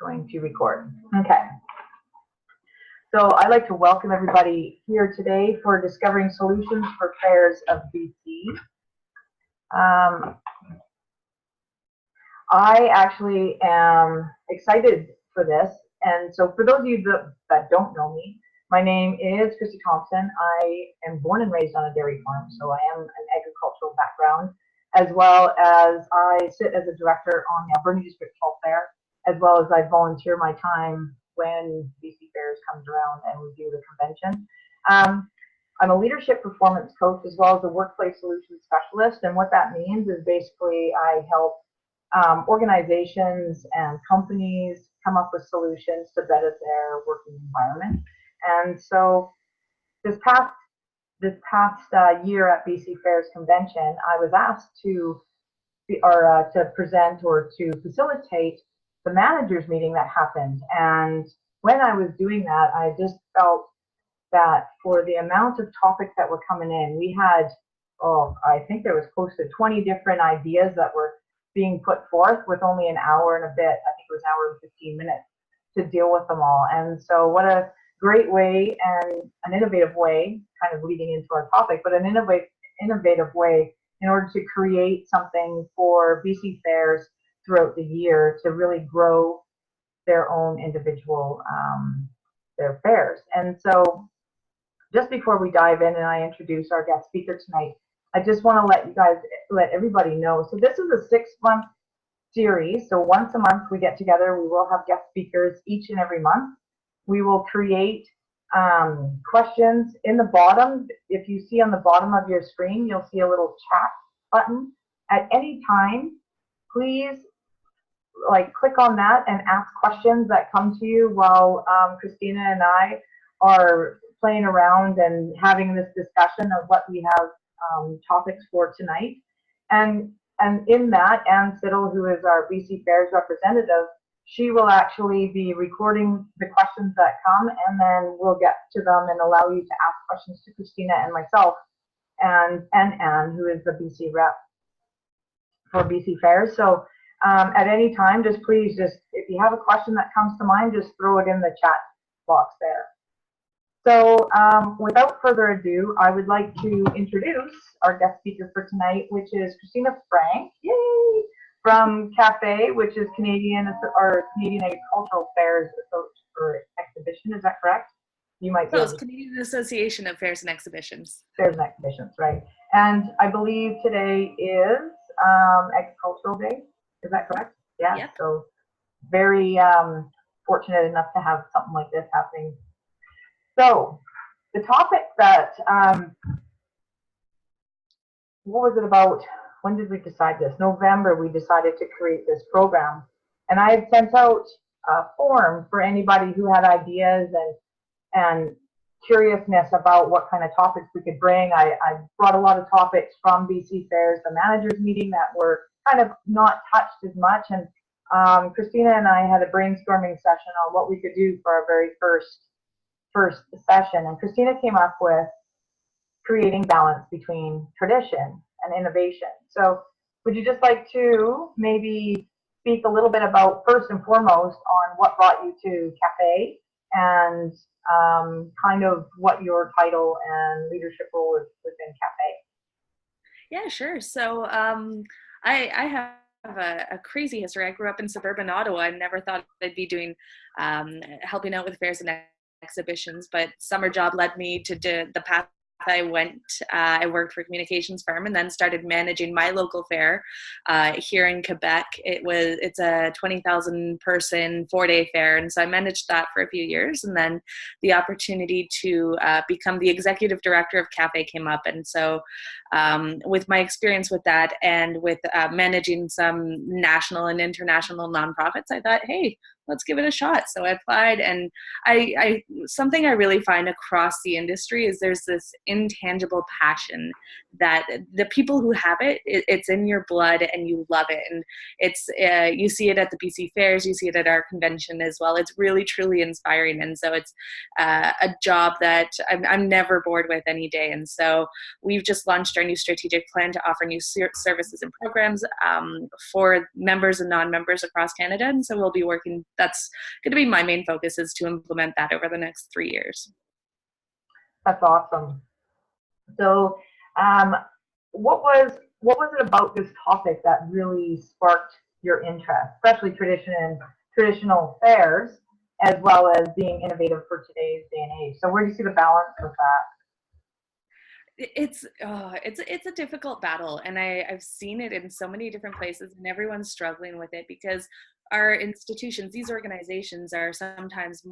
Going to record. Okay. So I'd like to welcome everybody here today for Discovering Solutions for Fairs of BC. I actually am excited for this. And so for those of you that don't know me, my name is Christy Thompson. I am born and raised on a dairy farm, so I am an agricultural background, as well as I sit as a director on the Alberta District Health Fair, as well as I volunteer my time when BC Fairs comes around and we do the convention. I'm a leadership performance coach as well as a workplace solutions specialist, and what that means is basically I help organizations and companies come up with solutions to better their working environment. And so this past year at BC Fairs Convention, I was asked to present or to facilitate the managers meeting that happened. And when I was doing that, I just felt that for the amount of topics that were coming in, we had, I think there was close to 20 different ideas that were being put forth with only an hour and a bit. I think it was an hour and 15 minutes to deal with them all. And so what a great way and an innovative way, kind of leading into our topic, but an innovative way in order to create something for BC Fairs throughout the year to really grow their own individual their fairs. And so just before we dive in and I introduce our guest speaker tonight, I just want to let everybody know. So this is a 6-month series. So once a month we get together. We will have guest speakers each and every month. We will create questions in the bottom. If you see on the bottom of your screen, you'll see a little chat button. At any time, please click on that and ask questions that come to you while Christina and I are playing around and having this discussion of what we have topics for tonight. And in that, Anne Siddle, who is our BC Fairs representative, she will actually be recording the questions that come, and then we'll get to them and allow you to ask questions to Christina and myself and Anne, who is the BC rep for BC Fairs. So at any time, please, if you have a question that comes to mind, just throw it in the chat box there. So without further ado, I would like to introduce our guest speaker for tonight, which is Christina Franc, yay, from CAFE, which is Canadian Agricultural Fairs or Exhibition. Is that correct? You might. So it's Canadian Association of Fairs and Exhibitions. Fairs and Exhibitions, right? And I believe today is Agricultural Day. Is that correct? Yeah. Yep. So very fortunate enough to have something like this happening. So the topic that, what was it about? When did we decide this? November, we decided to create this program. And I had sent out a form for anybody who had ideas and curiousness about what kind of topics we could bring. I brought a lot of topics from BC Fairs, the managers meeting, that were kind of not touched as much. And Christina and I had a brainstorming session on what we could do for our very first session. And Christina came up with creating balance between tradition and innovation. So would you just like to maybe speak a little bit about, first and foremost, on what brought you to CAFE and kind of what your title and leadership role is within CAFE? Yeah, sure. So I have a crazy history. I grew up in suburban Ottawa. I never thought I'd be doing helping out with fairs and exhibitions, but summer job led me to the path I went. I worked for a communications firm and then started managing my local fair here in Quebec. It's a 20,000 person 4-day fair, and so I managed that for a few years, and then the opportunity to become the executive director of CAFE came up. And so with my experience with that and with managing some national and international nonprofits, I thought, hey, let's give it a shot. So I applied, and something I really find across the industry is there's this intangible passion that the people who have it's in your blood and you love it. And it's, you see it at the BC fairs, you see it at our convention as well. It's really, truly inspiring. And so it's a job that I'm never bored with any day. And so we've just launched our new strategic plan to offer new services and programs for members and non-members across Canada. And so we'll be working, that's going to be my main focus, is to implement that over the next 3 years. That's awesome. So what was it about this topic that really sparked your interest, especially traditional fairs, as well as being innovative for today's day and age? So where do you see the balance with that? It's a difficult battle, and I've seen it in so many different places, and everyone's struggling with it because our institutions, these organizations, are sometimes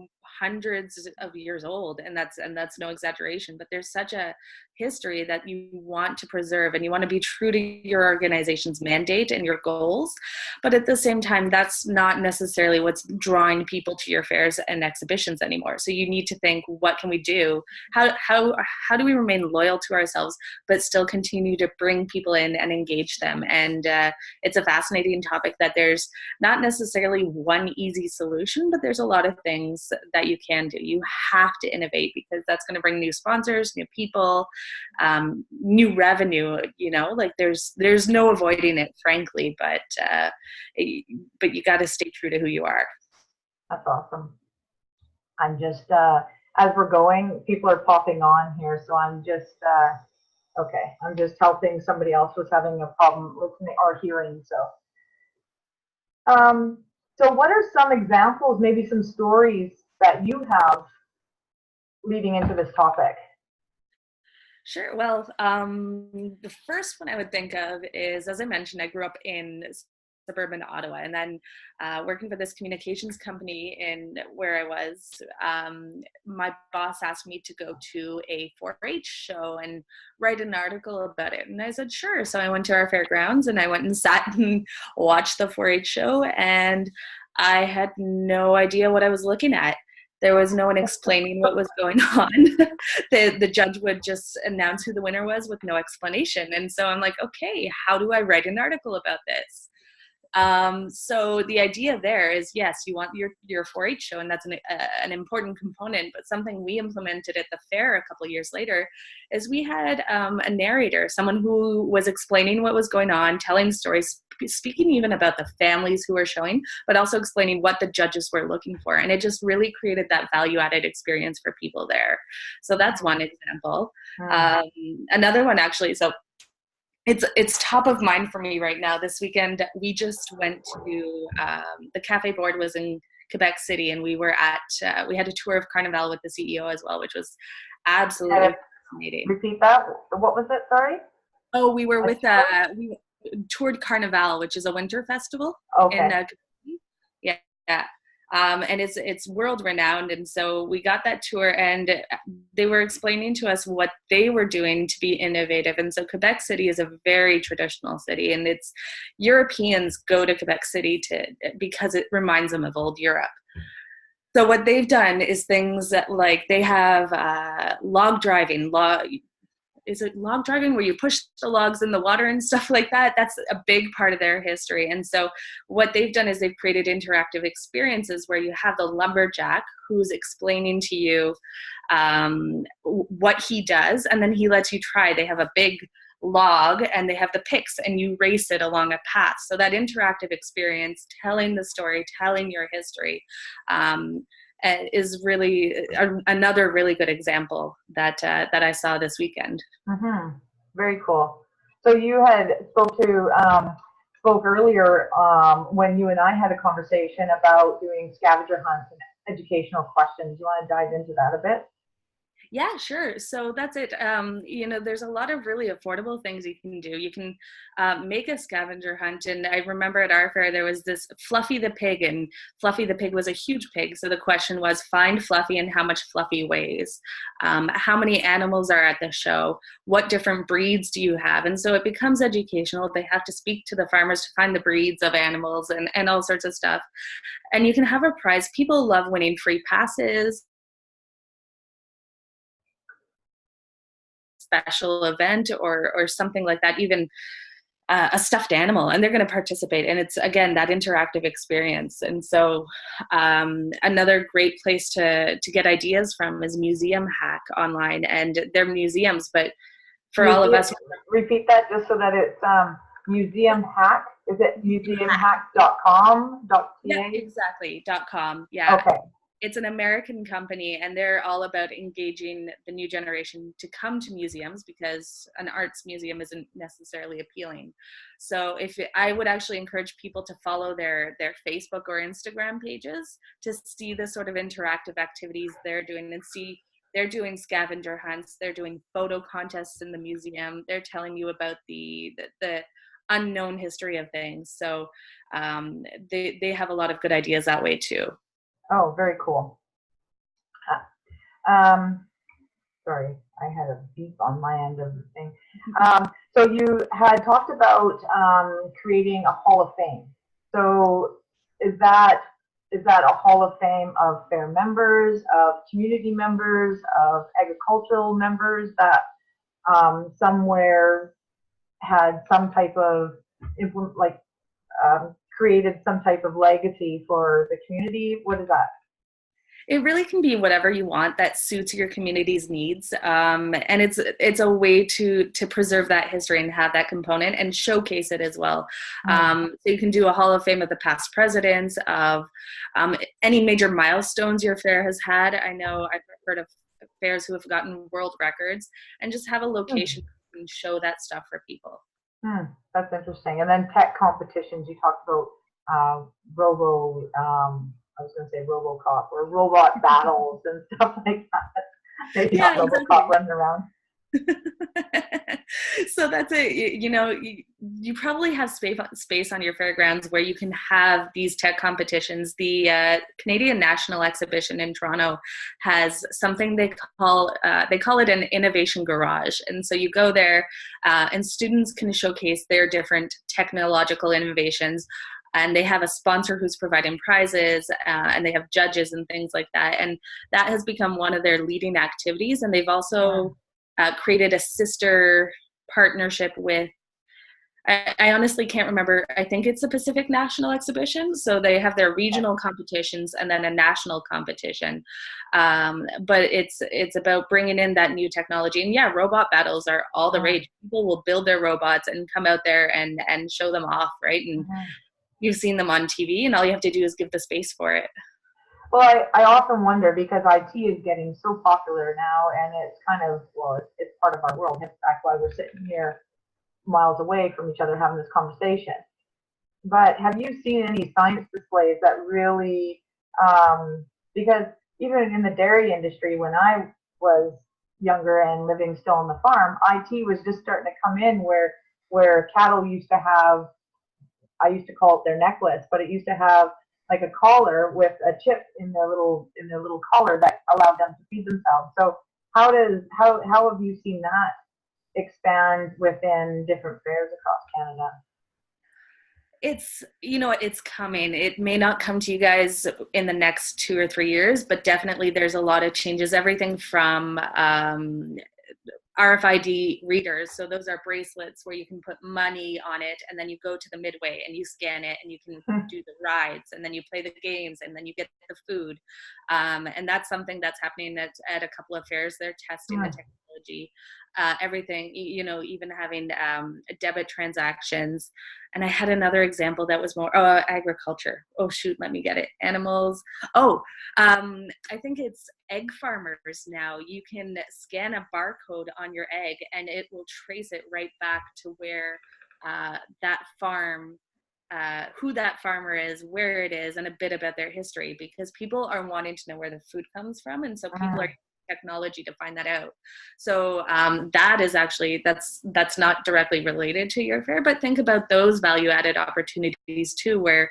hundreds of years old, and that's no exaggeration. But there's such a history that you want to preserve, and you want to be true to your organization's mandate and your goals. But at the same time, that's not necessarily what's drawing people to your fairs and exhibitions anymore. So you need to think, what can we do? How do we remain loyal to ourselves, but still continue to bring people in and engage them? And it's a fascinating topic that there's not necessarily one easy solution, but there's a lot of things that you can do. You have to innovate, because that's going to bring new sponsors, new people, new revenue. Like there's no avoiding it, frankly. But you got to stay true to who you are. That's awesome. I'm just as we're going, people are popping on here, so I'm just okay. I'm just helping somebody else who's having a problem listening or hearing. So what are some examples, maybe some stories that you have leading into this topic? Sure. Well, the first one I would think of is, as I mentioned, I grew up in suburban Ottawa, and then working for this communications company in where I was, my boss asked me to go to a 4-H show and write an article about it. And I said, sure. So I went to our fairgrounds and I went and sat and watched the 4-H show, and I had no idea what I was looking at. There was no one explaining what was going on. The judge would just announce who the winner was with no explanation. And so I'm like, okay, how do I write an article about this? So the idea there is, yes, you want your 4-H show, and that's an important component, but something we implemented at the fair a couple of years later is we had a narrator, someone who was explaining what was going on, telling stories, speaking even about the families who were showing, but also explaining what the judges were looking for. And it just really created that value-added experience for people there. So that's one example. Another one, actually, so it's top of mind for me right now. This weekend, we just went to, the CAFE board was in Quebec City, and we were at, we had a tour of Carnival with the CEO as well, which was absolutely fascinating. Repeat that. What was it? Sorry? Oh, we were with, we toured Carnival, which is a winter festival. Okay. In yeah. And it's world renowned. And so we got that tour, and they were explaining to us what they were doing to be innovative. And so Quebec City is a very traditional city, and it's Europeans go to Quebec City because it reminds them of old Europe. So what they've done is things that, like, they have log driving, is it log driving where you push the logs in the water and stuff like that? That's a big part of their history. And so what they've done is they've created interactive experiences where you have the lumberjack who's explaining to you what he does, and then he lets you try. They have a big log and they have the picks, and you race it along a path. So that interactive experience, telling the story, telling your history, is really another really good example that I saw this weekend. Mm-hmm. Very cool. So you had spoke earlier when you and I had a conversation about doing scavenger hunts and educational questions. You want to dive into that a bit? Yeah, sure. So that's it. There's a lot of really affordable things you can do. You can make a scavenger hunt. And I remember at our fair, there was this Fluffy the pig, and Fluffy the pig was a huge pig. So the question was, find Fluffy and how much Fluffy weighs. How many animals are at the show? What different breeds do you have? And so it becomes educational. They have to speak to the farmers to find the breeds of animals and all sorts of stuff. And you can have a prize. People love winning free passes, special event or something like that, even a stuffed animal, and they're going to participate. And it's, again, that interactive experience. And so another great place to get ideas from is Museum Hack online, and they're museums, but for all of us. Repeat that just so that it's Museum Hack. Is it museumhack.com? Yeah, exactly. .com. Yeah. Okay. It's an American company, and they're all about engaging the new generation to come to museums, because an arts museum isn't necessarily appealing. So I would actually encourage people to follow their Facebook or Instagram pages to see the sort of interactive activities they're doing, and see they're doing scavenger hunts, they're doing photo contests in the museum, they're telling you about the unknown history of things. So they have a lot of good ideas that way too. Oh, very cool. Sorry, I had a beep on my end of the thing. So you had talked about creating a Hall of Fame. So is that a Hall of Fame of fair members, of community members, of agricultural members that somewhere had some type of created some type of legacy for the community? What is that? It really can be whatever you want that suits your community's needs, and it's a way to preserve that history and have that component and showcase it as well. So you can do a Hall of Fame of the past presidents, of any major milestones your fair has had. I know I've heard of fairs who have gotten world records, and just have a location and show that stuff for people. That's interesting. And then tech competitions, you talked about I was going to say RoboCop, or robot battles and stuff like that. Maybe not RoboCop running around. So that's it. You probably have space on your fairgrounds where you can have these tech competitions. The Canadian National Exhibition in Toronto has something they call it an innovation garage. And so you go there and students can showcase their different technological innovations. And they have a sponsor who's providing prizes, and they have judges and things like that. And that has become one of their leading activities. And they've also created a sister partnership with, I honestly can't remember, I think it's the Pacific National Exhibition. So they have their regional competitions and then a national competition. But it's about bringing in that new technology. And yeah, robot battles are all the rage. People will build their robots and come out there and show them off, right? And you've seen them on TV, and all you have to do is give the space for it. Well, I often wonder, because IT is getting so popular now, and it's kind of, it's part of our world. In fact, why we're sitting here miles away from each other having this conversation. But have you seen any science displays that really, because even in the dairy industry, when I was younger and living still on the farm, IT was just starting to come in where cattle used to have, I used to call it their necklace, but it used to have like a collar with a chip in their little collar that allowed them to feed themselves. So how have you seen that expand within different fairs across Canada? It's coming. It may not come to you guys in the next 2 or 3 years, but definitely there's a lot of changes. Everything from RFID readers. So those are bracelets where you can put money on it, and then you go to the Midway and you scan it, and you can do the rides, and then you play the games, and then you get the food. And that's something that's happening at a couple of fairs. They're testing the technology, everything, even having debit transactions. And I had another example that was more agriculture. Oh shoot, let me get it. Animals. I think it's egg farmers now. You can scan a barcode on your egg, and it will trace it right back to where that farm, who that farmer is, where it is, and a bit about their history, because people are wanting to know where the food comes from, and so people are technology to find that out. So that is actually, that's not directly related to your fair, but think about those value-added opportunities too, where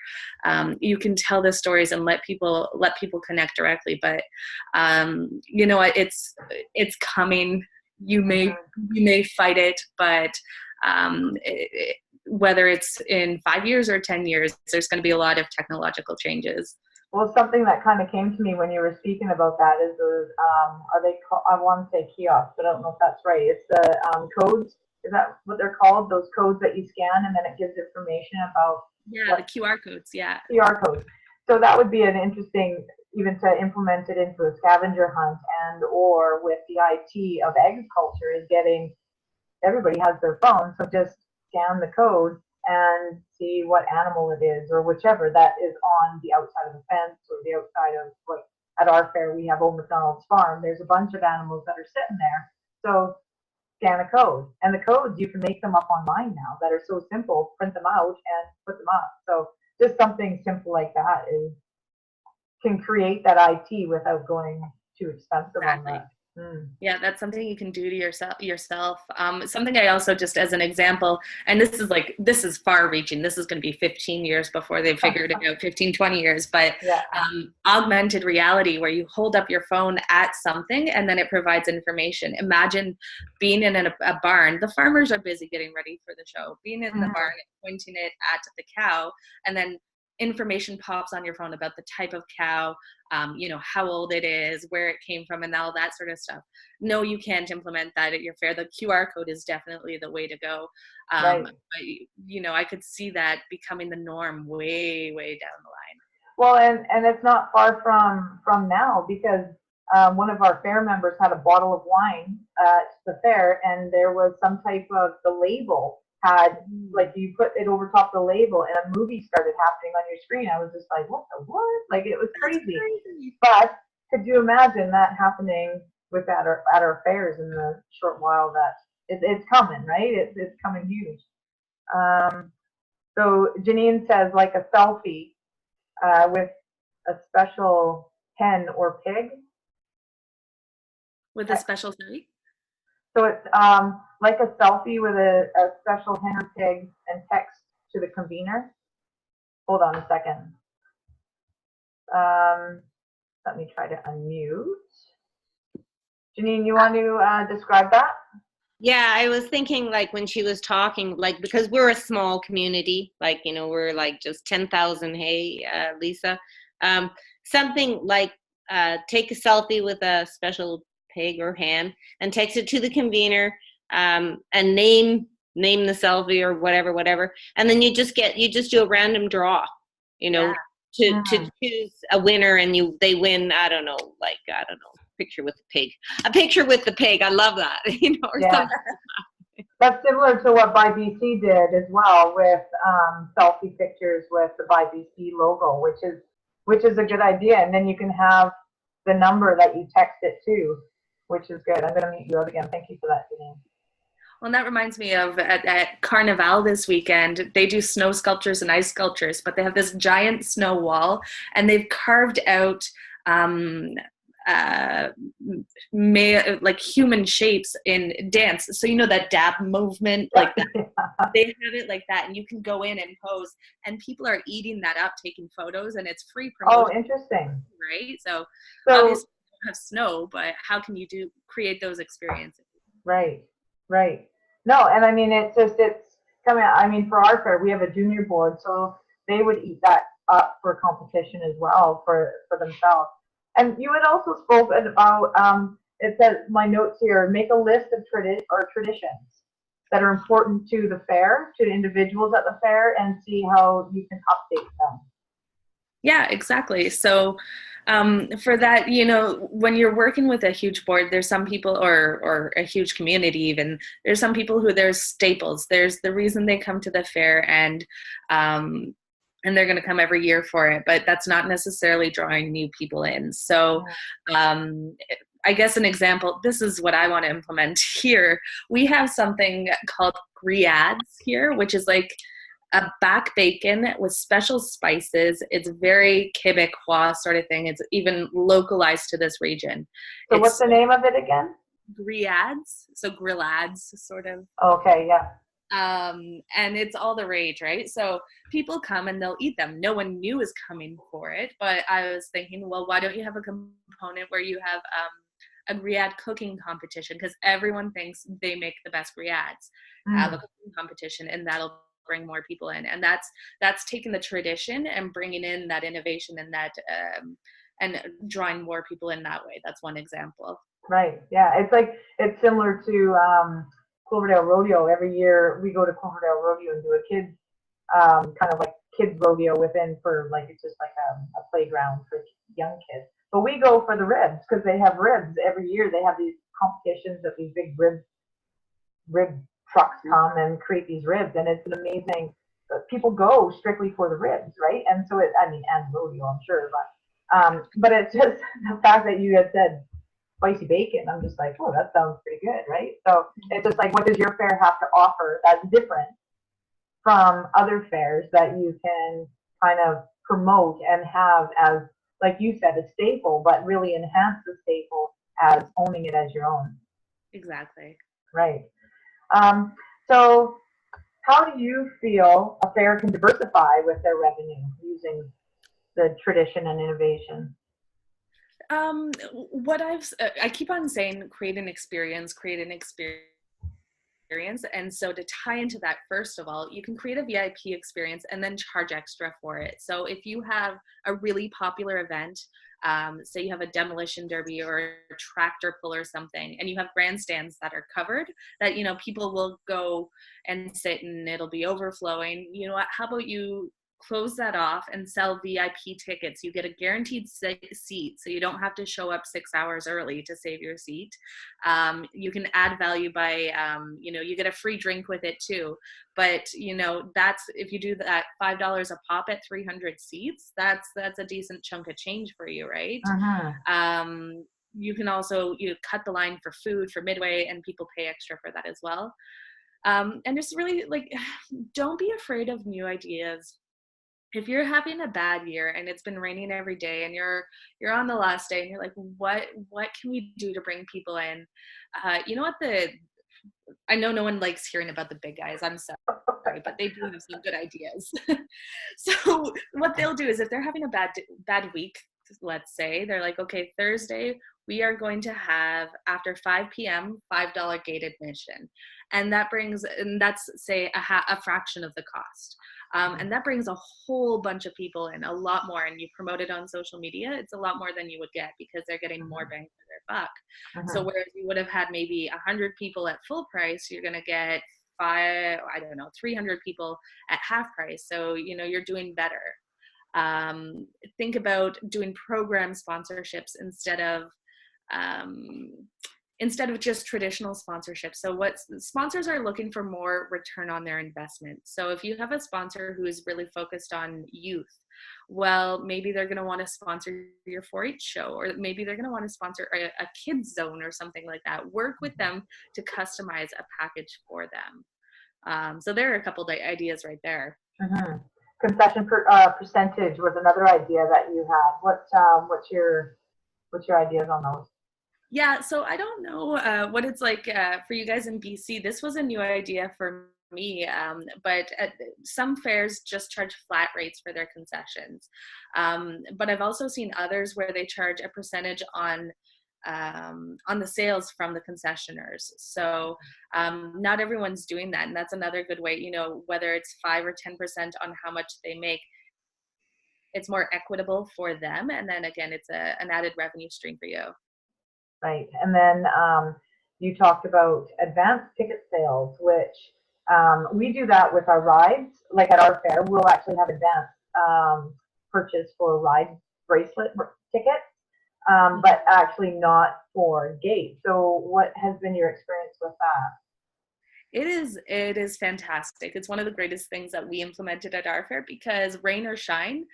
you can tell the stories and let people connect directly. But it's coming. You may fight it, but whether it's in 5 years or 10 years, there's going to be a lot of technological changes. Well, something that kind of came to me when you were speaking about that is those, are they called, I want to say kiosks, but I don't know if that's right. It's the codes. Is that what they're called? Those codes that you scan and then it gives information about Yeah, the what QR codes. Yeah. QR codes. So that would be an interesting, even to implement it into a scavenger hunt and or with the IT of agriculture is getting, everybody has their phone, so just scan the code and see what animal it is or whichever that is on the outside of the fence or the outside of, like at our fair we have Old McDonald's farm, there's a bunch of animals that are sitting there, so scan a code, and the codes you can make them up online now that are so simple, print them out and put them up. So just something simple like that is can create that IT without going too expensive on Exactly. that. Mm. Yeah, that's something you can do to yourself. Something I also, just as an example, and this is far reaching. This is going to be 15 years before they've figured it out, 15, 20 years, but Yeah. Augmented reality where you hold up your phone at something and then it provides information. Imagine being in a barn. The farmers are busy getting ready for the show. Being in the barn and pointing it at the cow, and then information pops on your phone about the type of cow, how old it is, where it came from, and all that sort of stuff. No, you can't implement that at your fair. The QR code is definitely the way to go. Right. But, I could see that becoming the norm way, way down the line. Well, and it's not far from now because one of our fair members had a bottle of wine at the fair, and there was some type of the label had like you put it over top of the label, and a movie started happening on your screen. I was just like, what the what? Like it was crazy. But could you imagine that happening with at our fairs in the short while that it's coming, right? It's coming huge. Um, so Janine says like a selfie with a special hen or pig. With a special study? So it's like a selfie with a special hen or pig and text to the convener. Hold on a second. Let me try to unmute. Janine, you want to describe that? Yeah, I was thinking like when she was talking, like because we're a small community, like, we're like just 10,000. Hey, Lisa, something like take a selfie with a special pig or hen and text it to the convener, and name the selfie or whatever. And then you just do a random draw, to choose a winner, and they win, I don't know, picture with a picture with the pig. I love that, or something. That's similar to what By BC did as well with selfie pictures with the By BC logo, which is a good idea. And then you can have the number that you text it to, which is good. I'm going to mute you out again. Thank you for that, Janine. Well, that reminds me of at Carnival this weekend, they do snow sculptures and ice sculptures, but they have this giant snow wall, and they've carved out like human shapes in dance. So that dab movement, like that. They have it like that, and you can go in and pose, and people are eating that up, taking photos, and it's free promotion. Oh, interesting. Right? So obviously you don't have snow, but how can you create those experiences? Right. No, and I mean, it's coming out. I mean, for our fair, we have a junior board, so they would eat that up for competition as well for themselves. And you had also spoken about, it says, my notes here, make a list of traditions that are important to the fair, to the individuals at the fair, and see how you can update them. Yeah, exactly. So for that, when you're working with a huge board, there's some people, or a huge community even, there's some people who there's staples. There's the reason they come to the fair, and they're going to come every year for it, but that's not necessarily drawing new people in. So I guess an example, this is what I want to implement here. We have something called grillades here, which is like a back bacon with special spices. It's very Quebecois sort of thing. It's even localized to this region. So what's the name of it again? Grillades. So grillades, sort of. Okay, yeah. And it's all the rage, right? So people come and they'll eat them. No one new is coming for it, but I was thinking, well, why don't you have a component where you have a grillade cooking competition? Because everyone thinks they make the best grillades. Have a cooking competition, and that'll bring more people in. And that's taking the tradition and bringing in that innovation and that and drawing more people in that way. That's one example. Right. Yeah. It's similar to Cloverdale Rodeo. Every year we go to Cloverdale Rodeo and do a kids kind of like kids rodeo within for like, it's just like a playground for young kids. But we go for the ribs because they have ribs every year. They have these competitions that these big rib trucks come and create these ribs, and it's an amazing. People go strictly for the ribs, right? And so and rodeo, I'm sure, but it's just the fact that you had said spicy bacon. I'm just like, oh, that sounds pretty good, right? So it's just like, what does your fair have to offer that's different from other fairs that you can kind of promote and have as, like you said, a staple, but really enhance the staple as owning it as your own. Exactly. Right. So how do you feel a fair can diversify with their revenue using the tradition and innovation? What I keep on saying, create an experience. And so to tie into that, first of all, you can create a VIP experience and then charge extra for it. So if you have a really popular event, say you have a demolition derby or a tractor pull or something, and you have grandstands that are covered, that, you know, people will go and sit and it'll be overflowing. You know what, how about you close that off and sell VIP tickets? You get a guaranteed seat, so you don't have to show up 6 hours early to save your seat. You can add value by, you know, you get a free drink with it too. But, you know, that's, if you do that $5 a pop at 300 seats, that's a decent chunk of change for you, right? You can also, you cut the line for food for Midway, and people pay extra for that as well. And just really, like, don't be afraid of new ideas. If you're having a bad year and it's been raining every day and you're on the last day and you're like, what can we do to bring people in? You know what, I know no one likes hearing about the big guys, I'm sorry, but they do have some good ideas. So what they'll do is, if they're having a bad week, let's say, they're like, okay, Thursday, we are going to have, after 5 p.m., $5 gate admission. And that's say a fraction of the cost. And that brings a whole bunch of people in, a lot more. And you promote it on social media, it's a lot more than you would get because they're getting more bang for their buck. So whereas you would have had maybe 100 people at full price, you're going to get 300 people at half price. So, you know, you're doing better. Think about doing program sponsorships instead of just traditional sponsorships. So what sponsors are looking for, more return on their investment. So if you have a sponsor who is really focused on youth, well, maybe they're going to want to sponsor your 4-H show, or maybe they're going to want to sponsor a kids zone or something like that. Work with them to customize a package for them. So there are a couple of ideas right there. Concession percentage was another idea that you had. What's your ideas on those? Yeah, so I don't know what it's like for you guys in BC. This was a new idea for me, but some fairs just charge flat rates for their concessions. But I've also seen others where they charge a percentage on the sales from the concessioners. So not everyone's doing that, and that's another good way, you know, whether it's 5 or 10% on how much they make. It's more equitable for them, and then again, it's an added revenue stream for you. Right. And then you talked about advanced ticket sales, which we do that with our rides. Like at our fair, we'll actually have advanced purchase for ride bracelet tickets, but actually not for gate. So what has been your experience with that? It is fantastic. It's one of the greatest things that we implemented at our fair, because rain or shine,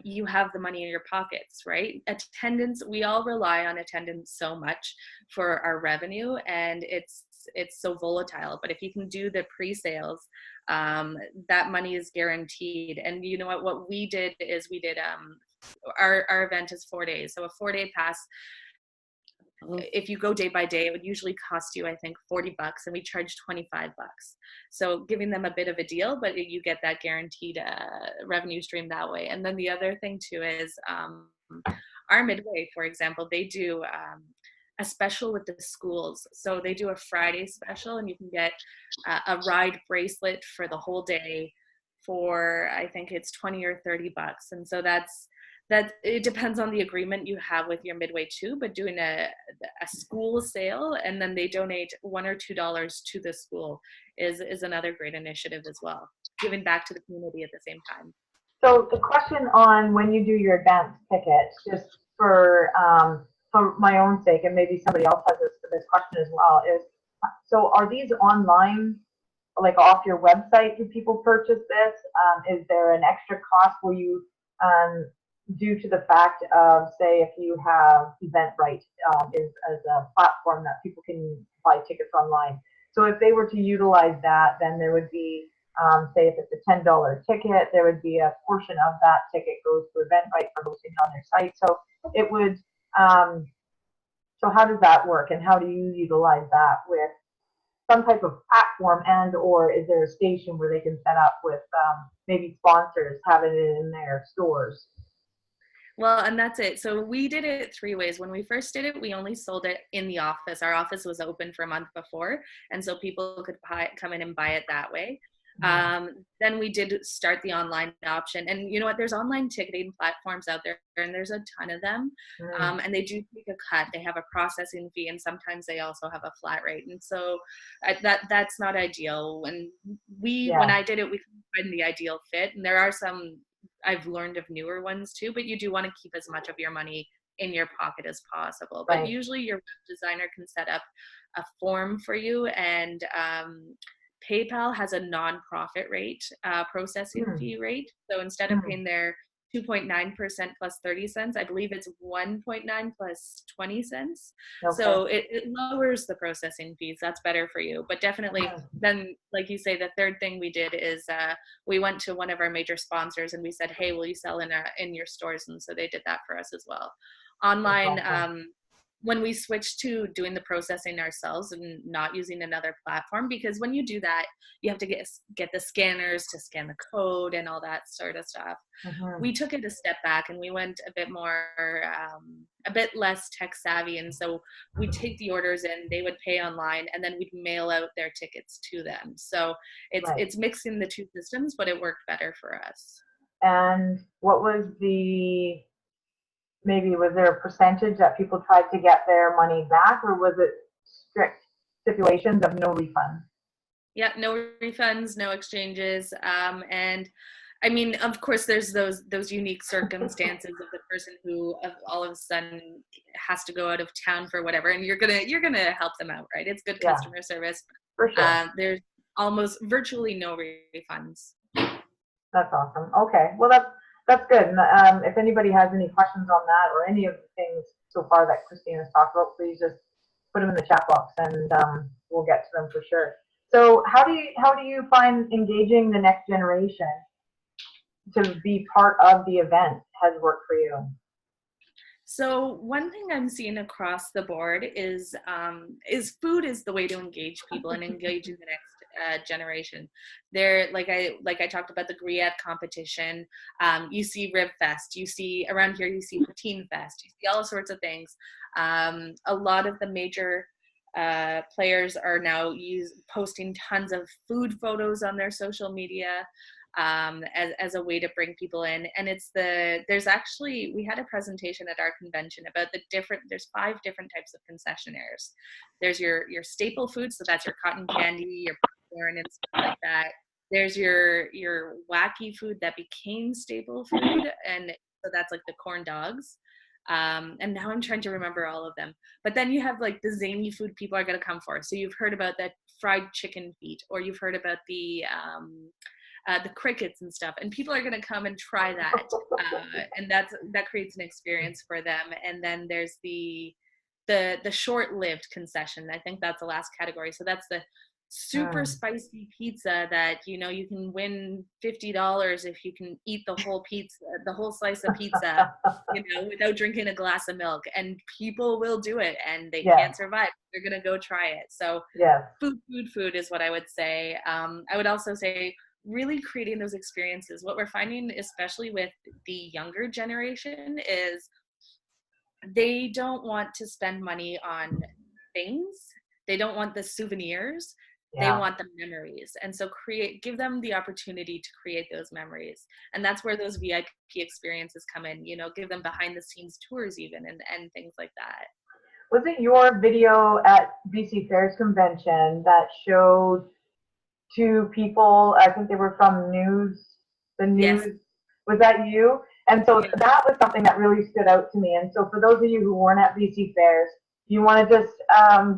you have the money in your pockets, right? Attendance, we all rely on attendance so much for our revenue, and it's so volatile. But if you can do the pre-sales, that money is guaranteed. And you know what we did is our event is 4 days. So a 4-day pass, if you go day by day, it would usually cost you, I think, $40, and we charge $25. So giving them a bit of a deal, but you get that guaranteed revenue stream that way. And then the other thing too is our Midway, for example, they do a special with the schools. So they do a Friday special, and you can get a ride bracelet for the whole day for, I think it's 20 or 30 bucks. And so that it depends on the agreement you have with your Midway too, but doing a school sale, and then they donate $1 or $2 to the school is another great initiative as well, giving back to the community at the same time. So the question on when you do your advance tickets, just for my own sake, and maybe somebody else has this question as well, is, so are these online, like off your website? Do people purchase this? Is there an extra cost? Will you, due to the fact of, say, if you have Eventbrite is as a platform that people can buy tickets online. So if they were to utilize that, then there would be, say if it's a $10 ticket, there would be a portion of that ticket goes to Eventbrite for hosting on their site. So it would, so how does that work, and how do you utilize that with some type of platform, and or is there a station where they can set up with maybe sponsors having it in their stores? Well, and that's it. So we did it 3 ways. When we first did it, we only sold it in the office. Our office was open for a month before, and so people could come in and buy it that way. Then we did start the online option, and you know what, there's online ticketing platforms out there, and there's a ton of them, and they do take a cut. They have a processing fee, and sometimes they also have a flat rate, and so that's not ideal. When I did it, we couldn't find the ideal fit, and there are some I've learned of newer ones too, but you do want to keep as much of your money in your pocket as possible. But usually your web designer can set up a form for you, and PayPal has a non-profit rate, processing fee rate. So instead of paying their 2.9% plus 30 cents, I believe it's 1.9 plus 20 cents. Okay. So it lowers the processing fees. That's better for you. But definitely then, like you say, the third thing we did is we went to one of our major sponsors and we said, hey, will you sell in your stores? And so they did that for us as well. Online, when we switched to doing the processing ourselves and not using another platform, because when you do that, you have to get the scanners to scan the code and all that sort of stuff. We took it a step back and we went a bit more, a bit less tech savvy. And so we'd take the orders in, they would pay online, and then we'd mail out their tickets to them. So it's mixing the two systems, but it worked better for us. And what was was there a percentage that people tried to get their money back, or was it strict stipulations of no refunds? Yeah, no refunds, no exchanges. And I mean, of course, there's those unique circumstances of the person who all of a sudden has to go out of town for whatever, and you're gonna help them out, right? It's good customer service. For sure. There's almost virtually no refunds. That's awesome. Okay, well that's good. And if anybody has any questions on that or any of the things so far that Christina's talked about, please just put them in the chat box, and we'll get to them for sure. So how do you find engaging the next generation to be part of the event has worked for you? So one thing I'm seeing across the board is food is the way to engage people and engage in the next generation. There, like I talked about the grillade competition. You see Rib Fest. You see around here. You see Poutine Fest. You see all sorts of things. A lot of the major players are now posting tons of food photos on their social media. As a way to bring people in. And we had a presentation at our convention about there's 5 different types of concessionaires. There's your staple food, so that's your cotton candy, your popcorn and stuff like that. There's your wacky food that became staple food, and so that's like the corn dogs. And now I'm trying to remember all of them. But then you have like the zany food people are going to come for. So you've heard about that fried chicken feet, or you've heard about the crickets and stuff, and people are going to come and try that, and that creates an experience for them. And then there's the short-lived concession. I think that's the last category. So that's the super spicy pizza that you can win $50 if you can eat the whole slice of pizza, without drinking a glass of milk. And people will do it, and they can't survive. They're going to go try it. So food is what I would say. I would also say, really creating those experiences. What we're finding, especially with the younger generation, is they don't want to spend money on things. They don't want the souvenirs. They Yeah. want the memories. And so give them the opportunity to create those memories. And that's where those VIP experiences come in, you know, give them behind the scenes tours even, and things like that. Was it your video at BC Fairs Convention that showed two people? I think they were from the Yes. news. Was that you? And so Yeah. that was something that really stood out to me. And so for those of you who weren't at BC Fairs, you want to just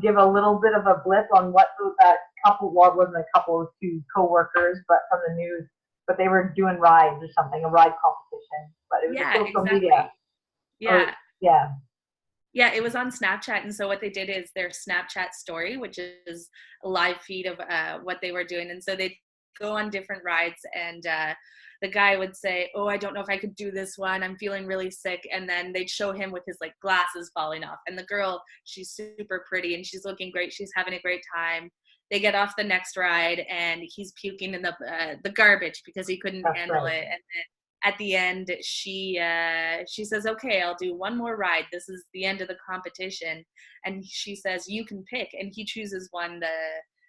give a little bit of a blip on what that couple, well, it wasn't a couple, it was two co-workers, but from the news, but they were doing rides or something, a ride competition, but it was Yeah, a social exactly. media. Yeah. Yeah. Yeah, it was on Snapchat. And so what they did is their Snapchat story, which is a live feed of what they were doing. And so they'd go on different rides, and the guy would say, oh, I don't know if I could do this one. I'm feeling really sick. And then they'd show him with his like glasses falling off. And the girl, she's super pretty and she's looking great. She's having a great time. They get off the next ride and he's puking in the garbage because he couldn't handle it. And then at the end, she says, okay, I'll do one more ride. This is the end of the competition. And she says, you can pick. And he chooses one,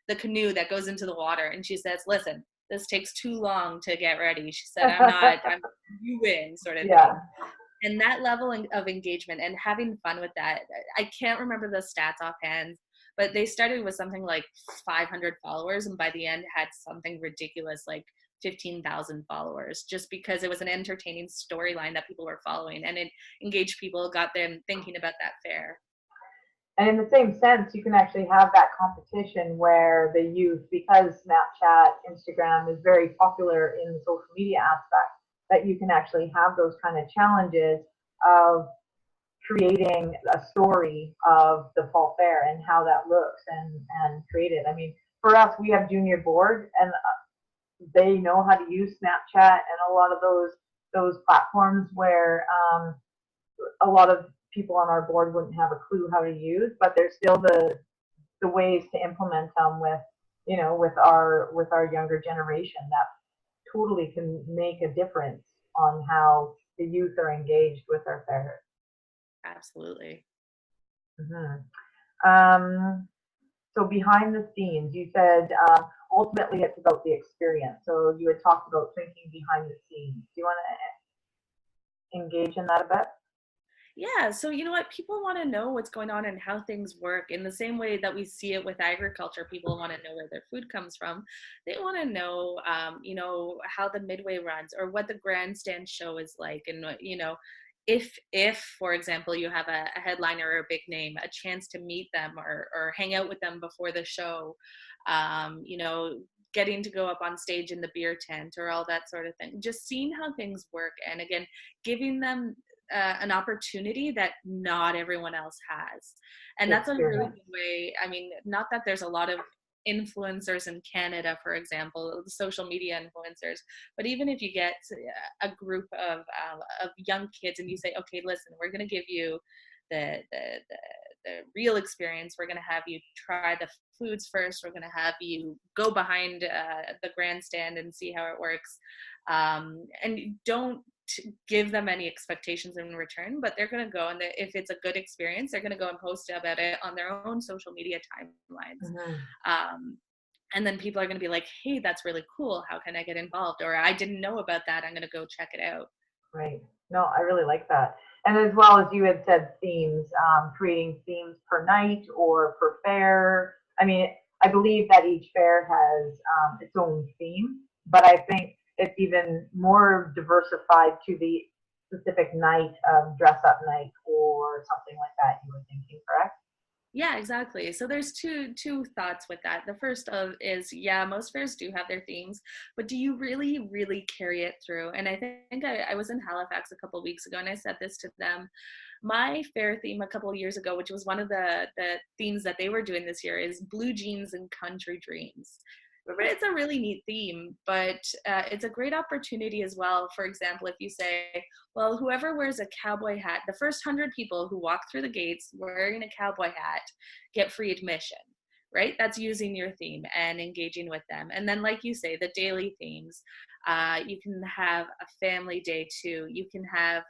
the canoe that goes into the water. And she says, listen, this takes too long to get ready. She said, you win, sort of thing. And that level of engagement and having fun with that, I can't remember the stats offhand, but they started with something like 500 followers. And by the end had something ridiculous, like 15,000 followers, just because it was an entertaining storyline that people were following, and it engaged people, got them thinking about that fair. And in the same sense, you can actually have that competition where the youth, because Snapchat, Instagram is very popular in the social media aspect, that you can actually have those kind of challenges of creating a story of the fall fair and how that looks, and create it. I mean, for us, we have junior board, and they know how to use Snapchat and a lot of those platforms where a lot of people on our board wouldn't have a clue how to use, but there's still the ways to implement them with, you know, with our younger generation that totally can make a difference on how the youth are engaged with our fair. Absolutely. So behind the scenes, you said ultimately it's about the experience. So you had talked about thinking behind the scenes. Do you want to engage in that a bit? Yeah, so you know what? People want to know what's going on and how things work in the same way that we see it with agriculture. People want to know where their food comes from. They want to know, you know, how the Midway runs or what the grandstand show is like. And, you know, if for example, you have a headliner or a big name, a chance to meet them or hang out with them before the show, you know, getting to go up on stage in the beer tent or all that sort of thing. Just seeing how things work. And again, giving them an opportunity that not everyone else has. And that's a really good way. I mean, not that there's a lot of influencers in Canada, for example, social media influencers, but even if you get a group of young kids and you say, okay, listen, we're going to give you the real experience. We're going to have you try the foods first. We're going to have you go behind the grandstand and see how it works. And don't give them any expectations in return, but they're going to go, and if it's a good experience, they're going to go and post about it on their own social media timelines. And then people are going to be like, hey, that's really cool. How can I get involved? Or I didn't know about that. I'm going to go check it out. Right. No, I really like that. And as well as you had said, themes, creating themes per night or per fair. I mean, I believe that each fair has its own theme, but I think it's even more diversified to the specific night, dress up night or something like that, you were thinking, correct? Yeah, exactly. So there's two thoughts with that. The first is, yeah, most fairs do have their themes, but do you really, really carry it through? And I think I was in Halifax a couple of weeks ago, and I said this to them. My fair theme a couple of years ago, which was one of the themes that they were doing this year, is blue jeans and country dreams. It's a really neat theme, but it's a great opportunity as well. For example, if you say, well, whoever wears a cowboy hat, the first 100 people who walk through the gates wearing a cowboy hat get free admission, right? That's using your theme and engaging with them. And then, like you say, the daily themes, you can have a family day too. You can have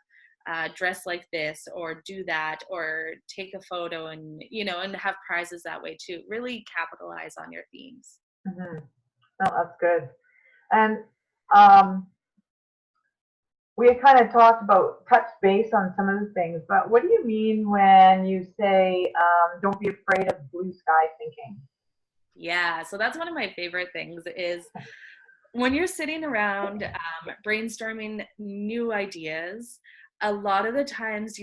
dress like this or do that or take a photo, and and have prizes that way too. Really capitalize on your themes. Mm-hmm. Oh, that's good. And um, we had kind of talked about touch base on some of the things, but what do you mean when you say don't be afraid of blue sky thinking? Yeah, so that's one of my favorite things is when you're sitting around brainstorming new ideas. A lot of the times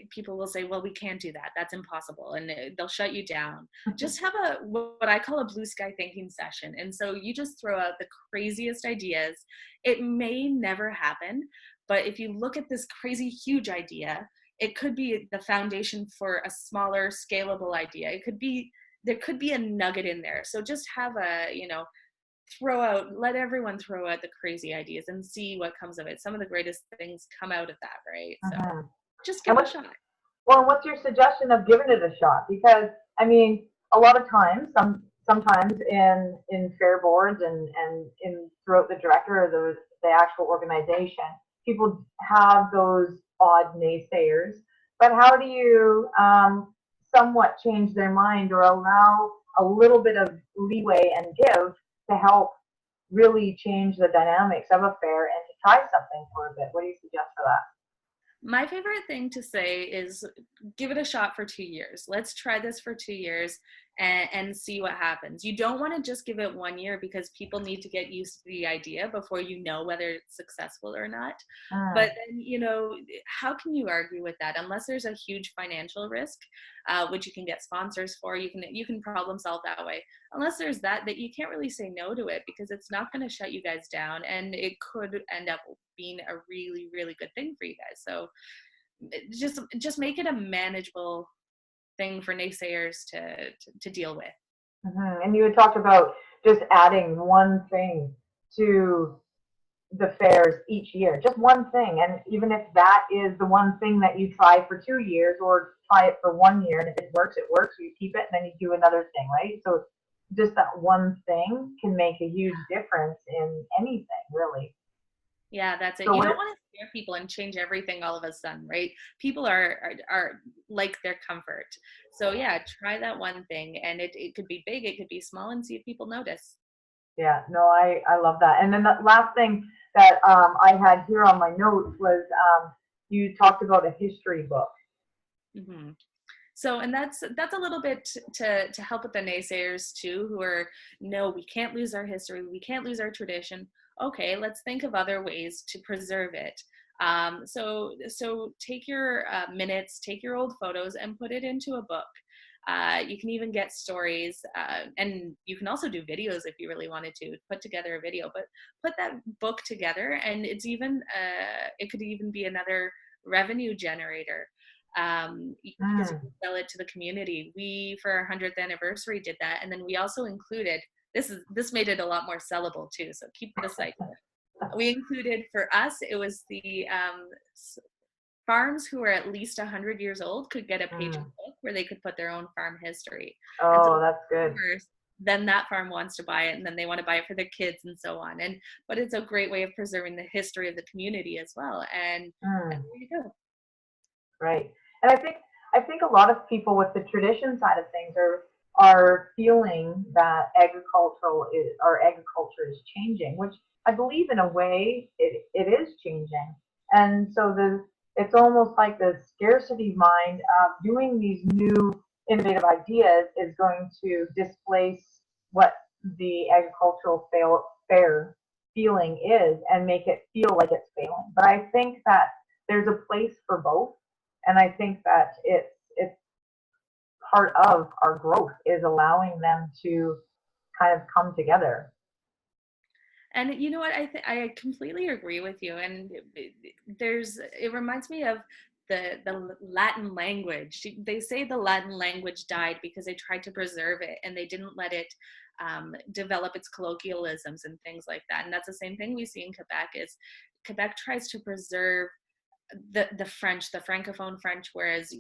people will say, well, we can't do that, that's impossible, and they'll shut you down. Just have what I call a blue sky thinking session, and so you just throw out the craziest ideas. It may never happen, but if you look at this crazy huge idea, it could be the foundation for a smaller scalable idea. There could be a nugget in there. So just have let everyone throw out the crazy ideas and see what comes of it. Some of the greatest things come out of that, right? So Mm-hmm. just And give it a shot. well, what's your suggestion of giving it a shot? Because I mean, a lot of times, sometimes in fair boards and in throughout the director or the actual organization, people have those odd naysayers. But how do you somewhat change their mind or allow a little bit of leeway and give to help really change the dynamics of a fair and to try something for a bit? What do you suggest for that? My favorite thing to say is give it a shot for 2 years. Let's try this for 2 years and see what happens. You don't want to just give it 1 year because people need to get used to the idea before you know whether it's successful or not. But then, how can you argue with that unless there's a huge financial risk, which you can get sponsors for. You can problem solve that way. Unless there's that you can't really say no to it because it's not going to shut you guys down, and it could end up being a really, really good thing for you guys. So just make it a manageable thing for naysayers to deal with. Mm-hmm. And you had talked about just adding one thing to the fairs each year, just one thing. And even if that is the one thing that you try for 2 years or try it for 1 year, and if it works, you keep it, and then you do another thing, right? So just that one thing can make a huge difference in anything, really. Yeah, that's it. So You don't want to scare people and change everything all of a sudden, right? People are like their comfort. So yeah, try that one thing, and it could be big, it could be small, and see if people notice. yeah, no, I love that. And then the last thing that I had here on my notes was you talked about a history book. Hmm. So, and that's a little bit to help with the naysayers too, who are, no, we can't lose our history, we can't lose our tradition. Okay, let's think of other ways to preserve it. So take your minutes, take your old photos, and put it into a book. You can even get stories, and you can also do videos if you really wanted to put together a video. But put that book together, and it could even be another revenue generator. Because you can sell it to the community. We, for our 100th anniversary, did that, and then we also included this made it a lot more sellable too. So keep the site. We included, for us, it was the farms who are at least 100 years old could get a page of book where they could put their own farm history. Oh, so that's good. Then that farm wants to buy it, and then they want to buy it for their kids and so on. But it's a great way of preserving the history of the community as well. And there you go. Right. And I think a lot of people with the tradition side of things are feeling that agriculture is changing, which I believe in a way it is changing. And so it's almost like the scarcity mind of doing these new innovative ideas is going to displace what the agricultural fair feeling is and make it feel like it's failing. But I think that there's a place for both. And I think that it's part of our growth is allowing them to kind of come together. And you know what? I completely agree with you. And it reminds me of the Latin language. They say the Latin language died because they tried to preserve it and they didn't let it develop its colloquialisms and things like that. And that's the same thing we see in Quebec. Is Quebec tries to preserve the French, the Francophone French, whereas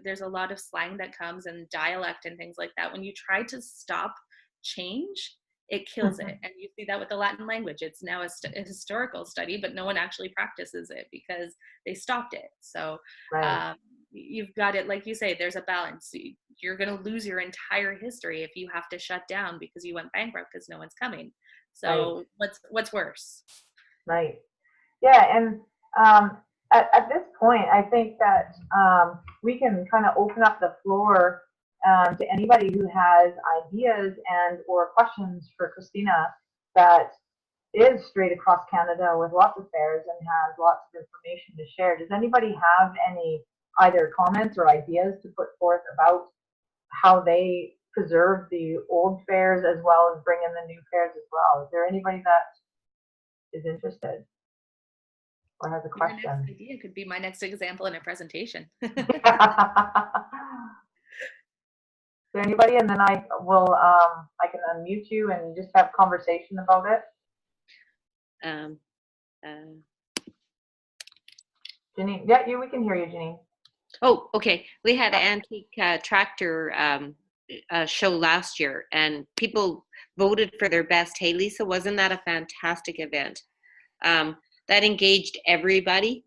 there's a lot of slang that comes and dialect and things like that. When you try to stop change, it kills it. And you see that with the Latin language. It's now a historical study, but no one actually practices it because they stopped it. So Right. you've got it, like you say, there's a balance. You're going to lose your entire history if you have to shut down because you went bankrupt because no one's coming. So what's worse? Right. Yeah, and at this point, I think that we can kind of open up the floor to anybody who has ideas and or questions for Christina that is straight across Canada with lots of fairs and has lots of information to share. Does anybody have any either comments or ideas to put forth about how they preserve the old fairs as well as bring in the new fairs as well? Is there anybody that is interested or has a Your next question? idea could be my next example in a presentation. Is there anybody? And then I will, I can unmute you and just have conversation about it. Janine, yeah, we can hear you, Janine. Oh, okay. We had an antique tractor show last year, and people voted for their best. Hey, Lisa, wasn't that a fantastic event? That engaged everybody.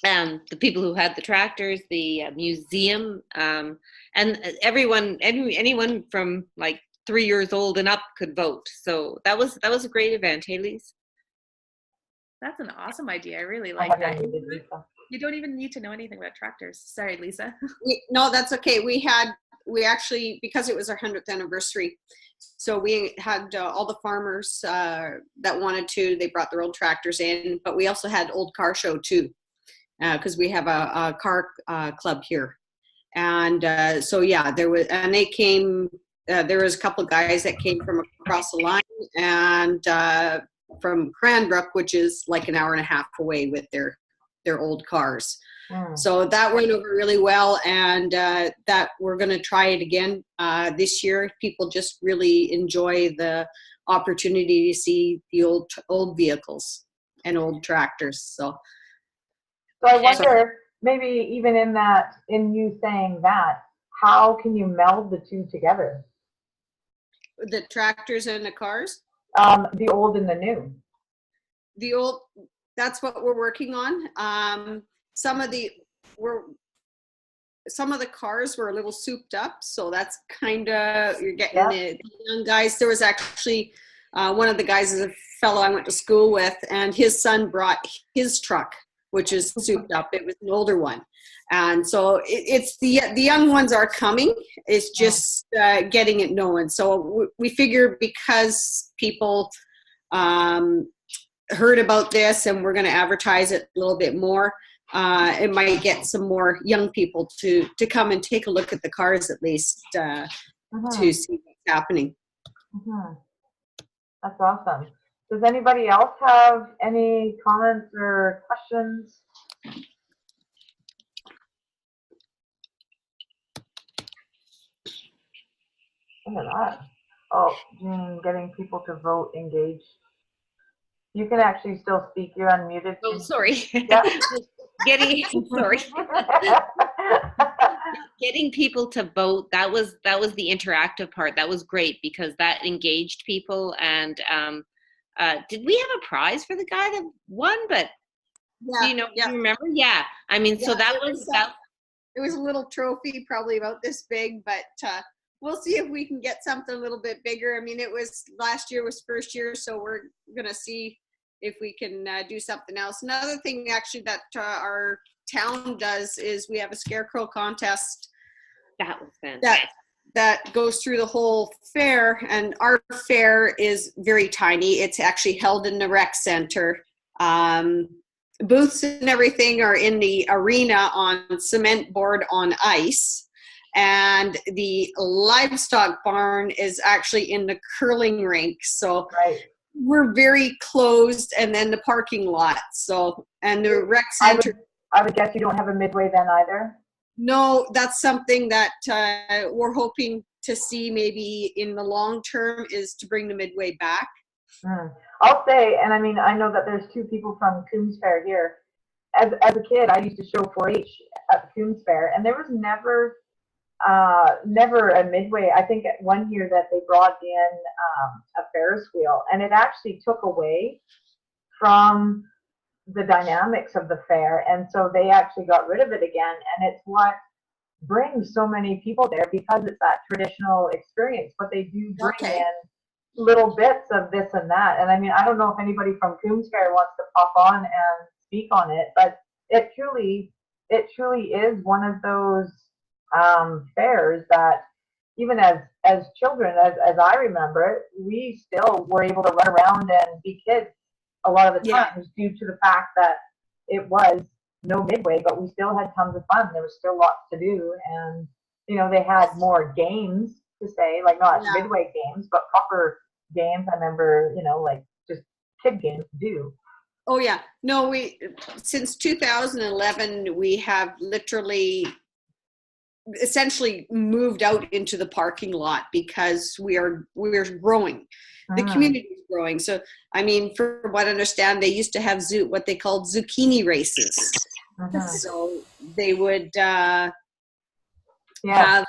The people who had the tractors, the museum, and everyone, anyone from like 3 years old and up could vote. So that was a great event. Hey, Lisa. That's an awesome idea. I really like that. You don't even need to know anything about tractors. Sorry, Lisa. No, that's okay. We actually, because it was our 100th anniversary, so we had all the farmers that wanted to, they brought their old tractors in, but we also had old car show too, because we have a car club here. And so, yeah, they came, there was a couple of guys that came from across the line and from Cranbrook, which is like an hour and a half away with their old cars. So that went over really well, and that we're going to try it again this year. People just really enjoy the opportunity to see the old vehicles and old tractors. So I wonder, maybe even in you saying that, how can you meld the two together? The tractors and the cars? The old and the new. The old, that's what we're working on. Some of the cars were a little souped up, so that's kind of, you're getting the young guys. There was actually one of the guys is a fellow I went to school with, and his son brought his truck, which is souped up. It was an older one, and so it's the young ones are coming. It's just getting it known. So we figure because people heard about this, and we're going to advertise it a little bit more. It might get some more young people to come and take a look at the cars at least to see what's happening. That's awesome. Does anybody else have any comments or questions? Look at that. Oh, getting people to vote, engage. You can actually still speak. You're unmuted. Oh, sorry. Yeah. Getting people to vote, that was the interactive part. That was great because that engaged people. And did we have a prize for the guy that won? But do you remember? Yeah. I mean, so that was it was a little trophy, probably about this big, but we'll see if we can get something a little bit bigger. I mean, last year was first year, so we're gonna see if we can do something else. Another thing actually that our town does is we have a Scarecrow Contest. That was fantastic. That goes through the whole fair, and our fair is very tiny. It's actually held in the rec center. Booths and everything are in the arena on cement board on ice. And the livestock barn is actually in the curling rink. So we're very closed, and then the parking lot. So, and the rec center. I would guess you don't have a Midway then either? No, that's something that we're hoping to see maybe in the long term is to bring the Midway back. I'll say, and I mean, I know that there's two people from Coombs Fair here. As a kid, I used to show 4-H at the Coombs Fair, and there was never never a Midway. I think at one year that they brought in a Ferris wheel, and it actually took away from the dynamics of the fair, and so they actually got rid of it again. And it's what brings so many people there because it's that traditional experience. But they do bring Okay. in little bits of this and that. And I mean, I don't know if anybody from Coombs Fair wants to pop on and speak on it, but it truly is one of those fairs that even as children, as I remember it, we still were able to run around and be kids a lot of the Yeah. times due to the fact that it was no Midway, but we still had tons of fun. There was still lots to do, and they had more games to say, like not Yeah. Midway games, but proper games. I remember, like just kid games to do. Oh yeah. No, since 2011 we have literally essentially moved out into the parking lot because we're growing. The community is growing. So I mean, for what I understand, they used to have what they called zucchini races. So they would Yeah. have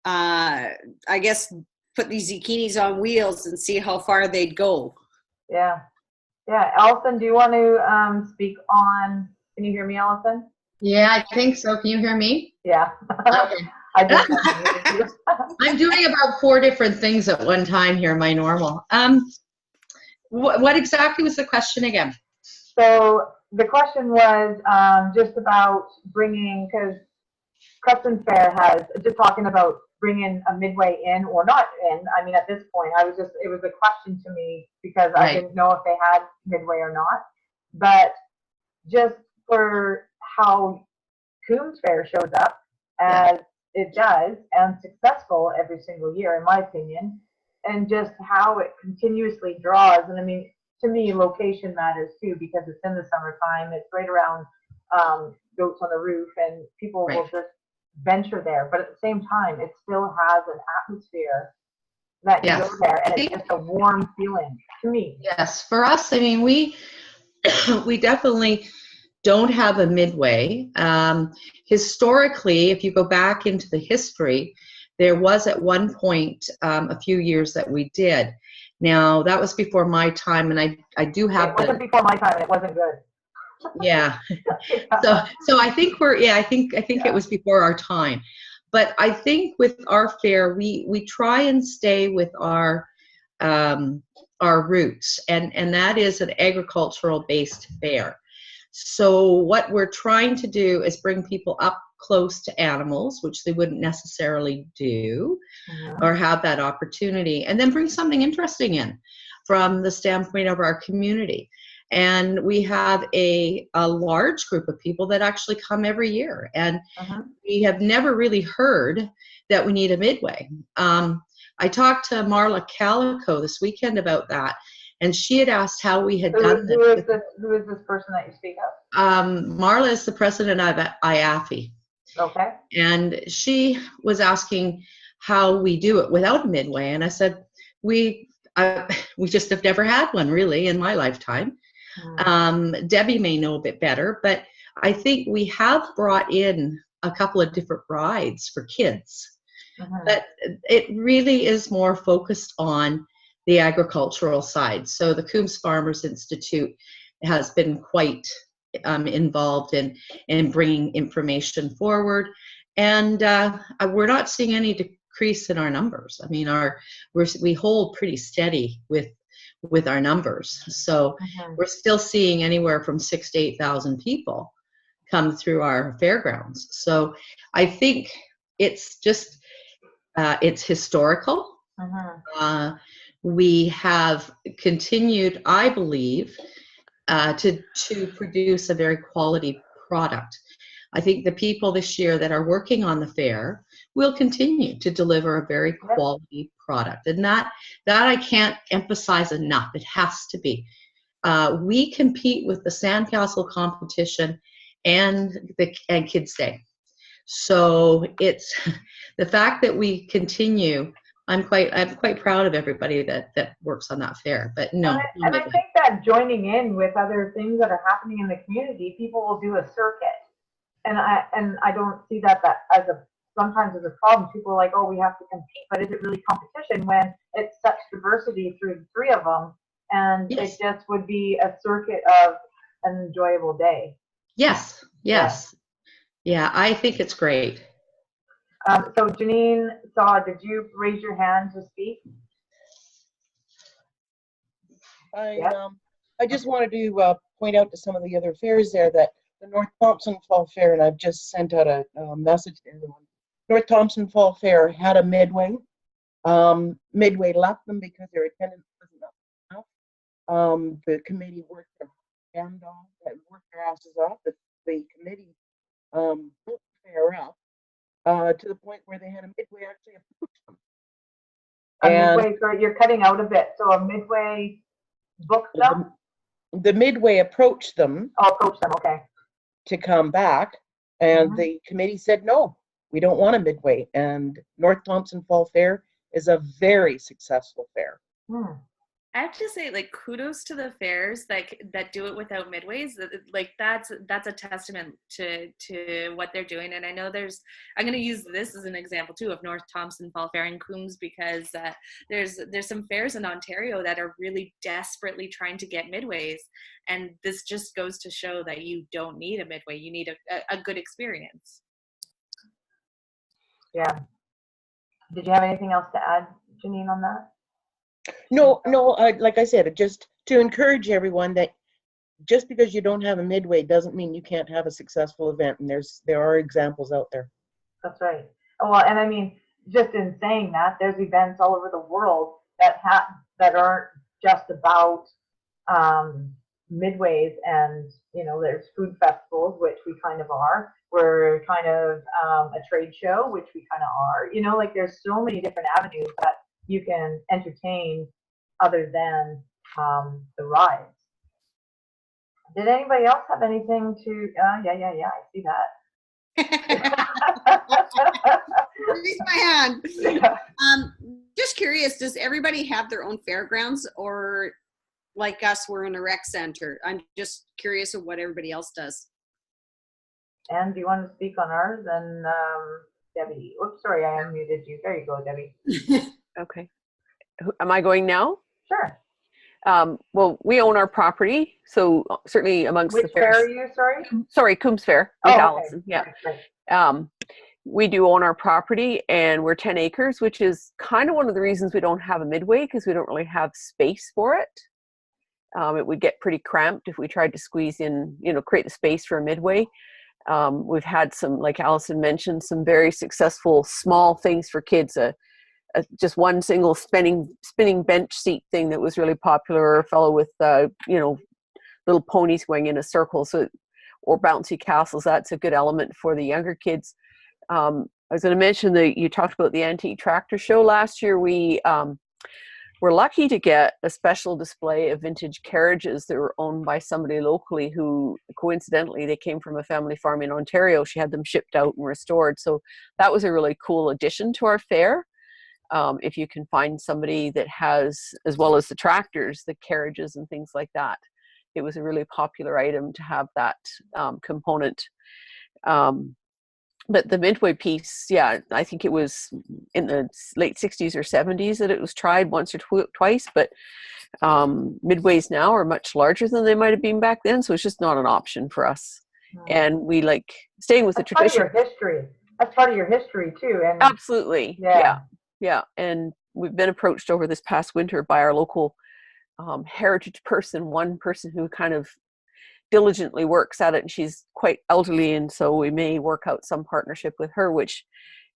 I guess put these zucchinis on wheels and see how far they'd go. Yeah. Yeah. Allison, do you want to speak on? Can you hear me, Allison? Yeah, I think so. Can you hear me? Yeah. Okay. I just unmuted you. I'm doing about 4 different things at one time here, my normal. What exactly was the question again? So the question was just about bringing, because Crescent Fair has, just talking about bringing a Midway in or not in. I mean, at this point, it was a question to me because I Right. didn't know if they had Midway or not. But just for how Coombs Fair shows up as it does and successful every single year, in my opinion, and just how it continuously draws. And I mean, to me, location matters too because it's in the summertime. It's right around Goats on the Roof, and people will just venture there. But at the same time, it still has an atmosphere that you go there, and it's just a warm feeling to me. Yes, for us, I mean, we definitely don't have a Midway. Historically, if you go back into the history, there was at one point a few years that we did. Now that was before my time, and I do have. It wasn't before my time, and it wasn't good. Yeah. So I think I think it was before our time. But I think with our fair, we try and stay with our roots, and that is an agricultural based fair. So what we're trying to do is bring people up close to animals, which they wouldn't necessarily do or have that opportunity, and then bring something interesting in from the standpoint of our community. And we have a large group of people that actually come every year, and we have never really heard that we need a Midway. I talked to Marla Calico this weekend about that, and she had asked how we had done this. Who is this person that you speak of? Marla is the president of IAFE. Okay. And she was asking how we do it without a Midway, and I said, we just have never had one really in my lifetime. Debbie may know a bit better, but I think we have brought in a couple of different rides for kids. But it really is more focused on the agricultural side. So the Coombs Farmers Institute has been quite involved in bringing information forward, and we're not seeing any decrease in our numbers. I mean, we hold pretty steady with our numbers. So we're still seeing anywhere from 6,000 to 8,000 people come through our fairgrounds. So I think it's just it's historical. We have continued, I believe, to produce a very quality product. I think the people this year that are working on the fair will continue to deliver a very quality product. And that I can't emphasize enough. It has to be. We compete with the Sandcastle competition and Kids Day. So it's the fact that we continue. I'm quite proud of everybody that works on that fair. But no. And I think that joining in with other things that are happening in the community, people will do a circuit. And I don't see that as a sometimes is a problem. People are like, oh, we have to compete, but is it really competition when it's such diversity through the three of them? And Yes. it just would be a circuit of an enjoyable day. Yes. Yes. Yeah, I think it's great. So Janine Saw, did you raise your hand to speak? I just wanted to point out to some of the other fairs there that the North Thompson Fall Fair, and I've just sent out a message to everyone. North Thompson Fall Fair had a Midway. Midway left them because their attendance wasn't up enough. The committee worked their asses off. The committee built the fair up to the point where they had a Midway actually approach them. Midway, sorry, you're cutting out a bit. So a Midway booked them? The Midway approached them. Oh, approach them, okay. To come back, and the committee said, no, we don't want a Midway. And North Thompson Fall Fair is a very successful fair. I have to say, like, kudos to the fairs that do it without midways. Like, that's a testament to what they're doing. And I know I'm going to use this as an example too of North Thompson Fall Fair in Coombs, because there's some fairs in Ontario that are really desperately trying to get midways, and this just goes to show that you don't need a midway. You need a good experience. Yeah. Did you have anything else to add, Janine, on that? No, like I said, just to encourage everyone that just because you don't have a Midway doesn't mean you can't have a successful event, and there are examples out there. That's right. Well, and I mean, just in saying that, there's events all over the world that aren't just about midways, and there's food festivals, which we kind of are. We're kind of a trade show, which we kind of are. Like there's so many different avenues that you can entertain other than the rides. Did anybody else have anything to? Yeah, I see that. Raise my hand. Just curious, does everybody have their own fairgrounds, or like us, we're in a rec center? I'm just curious of what everybody else does. And do you want to speak on ours? And Debbie, oops, sorry, I unmuted you. There you go, Debbie. Okay. Am I going now? Sure. Well, we own our property, so certainly amongst Which the fairs. fair are you, sorry? Sorry, Coombs Fair with Allison. Yeah. Right. We do own our property, and we're 10 acres, which is kind of one of the reasons we don't have a Midway, because we don't really have space for it. It would get pretty cramped if we tried to squeeze in, create the space for a Midway. We've had some, like Allison mentioned, some very successful small things for kids. Just one single spinning bench seat thing that was really popular, or a fellow with little ponies going in a circle, or bouncy castles. That's a good element for the younger kids. I was going to mention that you talked about the antique tractor show last year. We were lucky to get a special display of vintage carriages that were owned by somebody locally who, coincidentally, they came from a family farm in Ontario. She had them shipped out and restored, so that was a really cool addition to our fair. If you can find somebody that has, as well as the tractors, the carriages and things like that, it was a really popular item to have that component. But the Midway piece, yeah, I think it was in the late 60s or 70s that it was tried once or twice, but Midways now are much larger than they might have been back then, so it's just not an option for us. And we like staying with the tradition. Part of your history. That's part of your history too. And absolutely. Yeah. And we've been approached over this past winter by our local heritage person, one person who kind of diligently works at it, and she's quite elderly, and so we may work out some partnership with her, which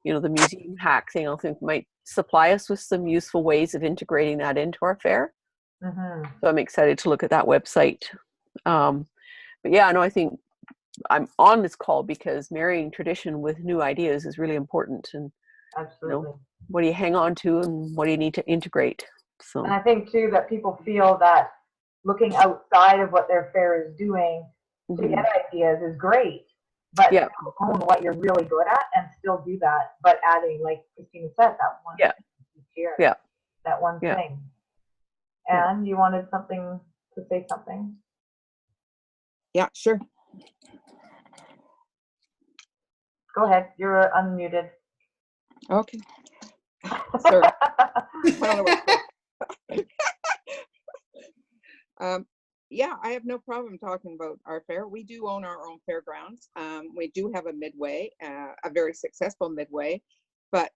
the museum hack thing I think might supply us with some useful ways of integrating that into our fair. So I'm excited to look at that website. But yeah, no, I think I'm on this call because marrying tradition with new ideas is really important, and absolutely, what do you hang on to and what do you need to integrate? So, and I think too that people feel that looking outside of what their fair is doing to get ideas is great, but own what you're really good at and still do that, but adding, like Christina said, that one thing each year, that one thing. And you wanted something to say something? Yeah, sure. Go ahead, you're unmuted. Okay. Sorry. I don't know what- yeah, I have no problem talking about our fair. We do own our own fairgrounds. We do have a Midway, a very successful Midway, but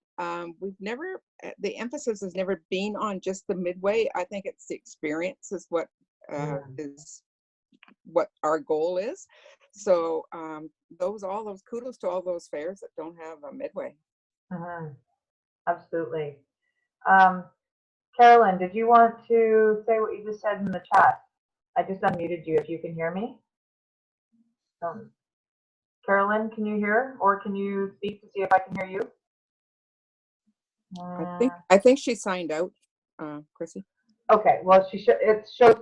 we've never, the emphasis has never been on just the Midway. I think it's the experience is what is what our goal is. So all those kudos to all those fairs that don't have a Midway. Absolutely. Carolyn, did you want to say what you just said in the chat? I just unmuted you if you can hear me. Carolyn, can you hear, or can you speak to see if I can hear you? I think she signed out, Chrissy. Okay, well, it shows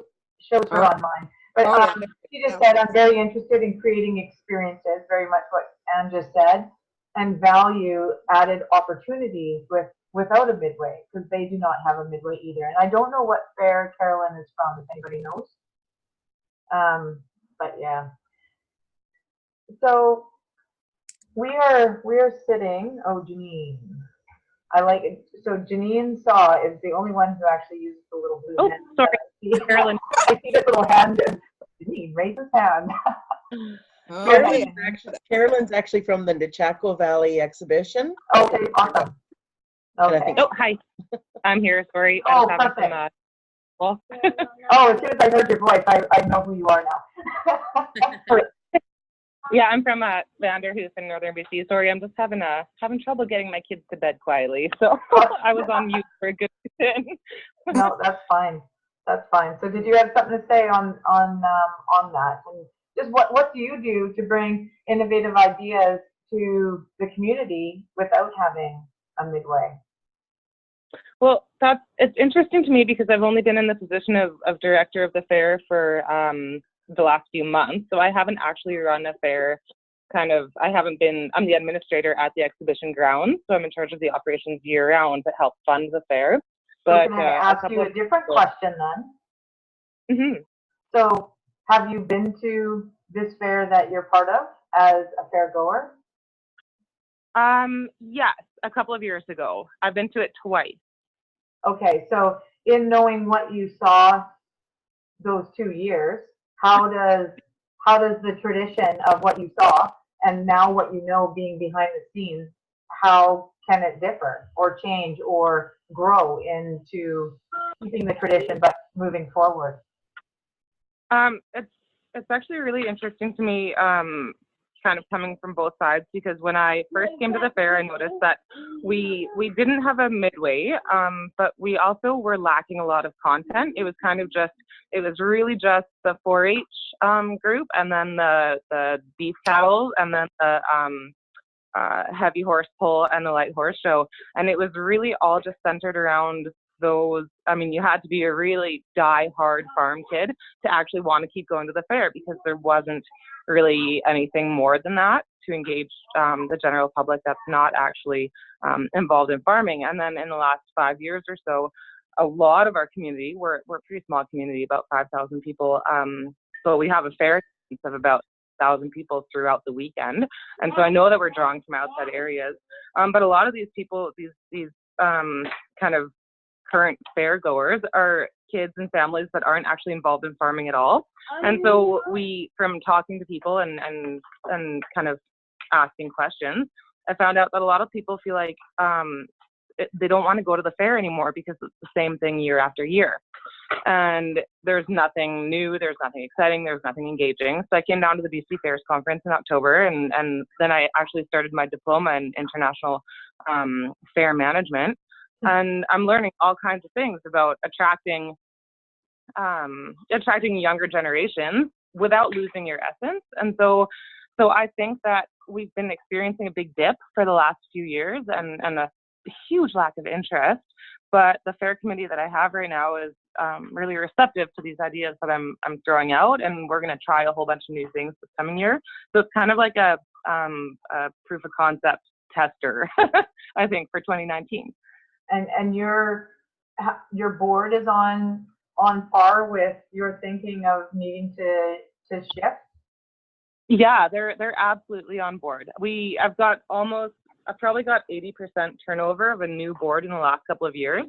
her on mine. But yeah. she just said, I'm very interested in creating experiences, very much what Anne just said, and value added opportunities without a Midway, because they do not have a Midway either. And I don't know what fair Carolyn is from, if anybody knows. But yeah. So we are sitting, Janine. I like it. So Janine Saw is the only one who actually uses the little blue hand. Sorry, Carolyn. I see this little hand. Janine, raise his hand. Carolyn's actually from the Nechako Valley exhibition. Okay, awesome. Okay. Oh, hi. I'm here. Sorry. Oh, I was having some, oh, as soon as I heard your voice, I know who you are now. Yeah, I'm from Vanderhoof in northern BC. Sorry, I'm just having trouble getting my kids to bed quietly. So I was on mute for a good reason. No, that's fine. That's fine. So did you have something to say on that? And just what do you do to bring innovative ideas to the community without having a Midway? Well, it's interesting to me because I've only been in the position of director of the fair for the last few months. So I haven't actually run a fair I'm the administrator at the exhibition grounds. So I'm in charge of the operations year round that help fund the fair. But can I ask you a different question then? Mm-hmm. So have you been to this fair that you're part of as a fair goer? Yes, a couple of years ago. I've been to it twice. Okay, so in knowing what you saw those 2 years, how does the tradition of what you saw and now what you know being behind the scenes, how can it differ or change or grow into keeping the tradition but moving forward? It's actually really interesting to me, kind of coming from both sides, because when I first came to the fair, I noticed that we didn't have a Midway, but we also were lacking a lot of content. It was really just the 4-H group, and then the beef cattle, and then the heavy horse pull and the light horse show. And it was really all just centered around those. I mean, you had to be a really die-hard farm kid to actually want to keep going to the fair, because there wasn't really anything more than that to engage the general public that's not actually involved in farming. And then in the last 5 years or so, a lot of our community, we're a pretty small community, about 5,000 people, but we have a fair of about 1,000 people throughout the weekend. And so I know that we're drawing from outside areas, but a lot of these people, these kind of current fair goers, are kids and families that aren't actually involved in farming at all. And so we, from talking to people and kind of asking questions, I found out that a lot of people feel like they don't want to go to the fair anymore because it's the same thing year after year. And there's nothing new, there's nothing exciting, there's nothing engaging. So I came down to the BC Fairs Conference in October, and then I actually started my diploma in international fair management. And I'm learning all kinds of things about attracting younger generations without losing your essence. And so I think that we've been experiencing a big dip for the last few years and a huge lack of interest. But the fair committee that I have right now is really receptive to these ideas that I'm throwing out, and we're going to try a whole bunch of new things this coming year. So it's kind of like a proof of concept tester, I think, for 2019. And your board is on par with your thinking of needing to shift? Yeah, they're absolutely on board. I've got almost I've probably got 80% turnover of a new board in the last couple of years.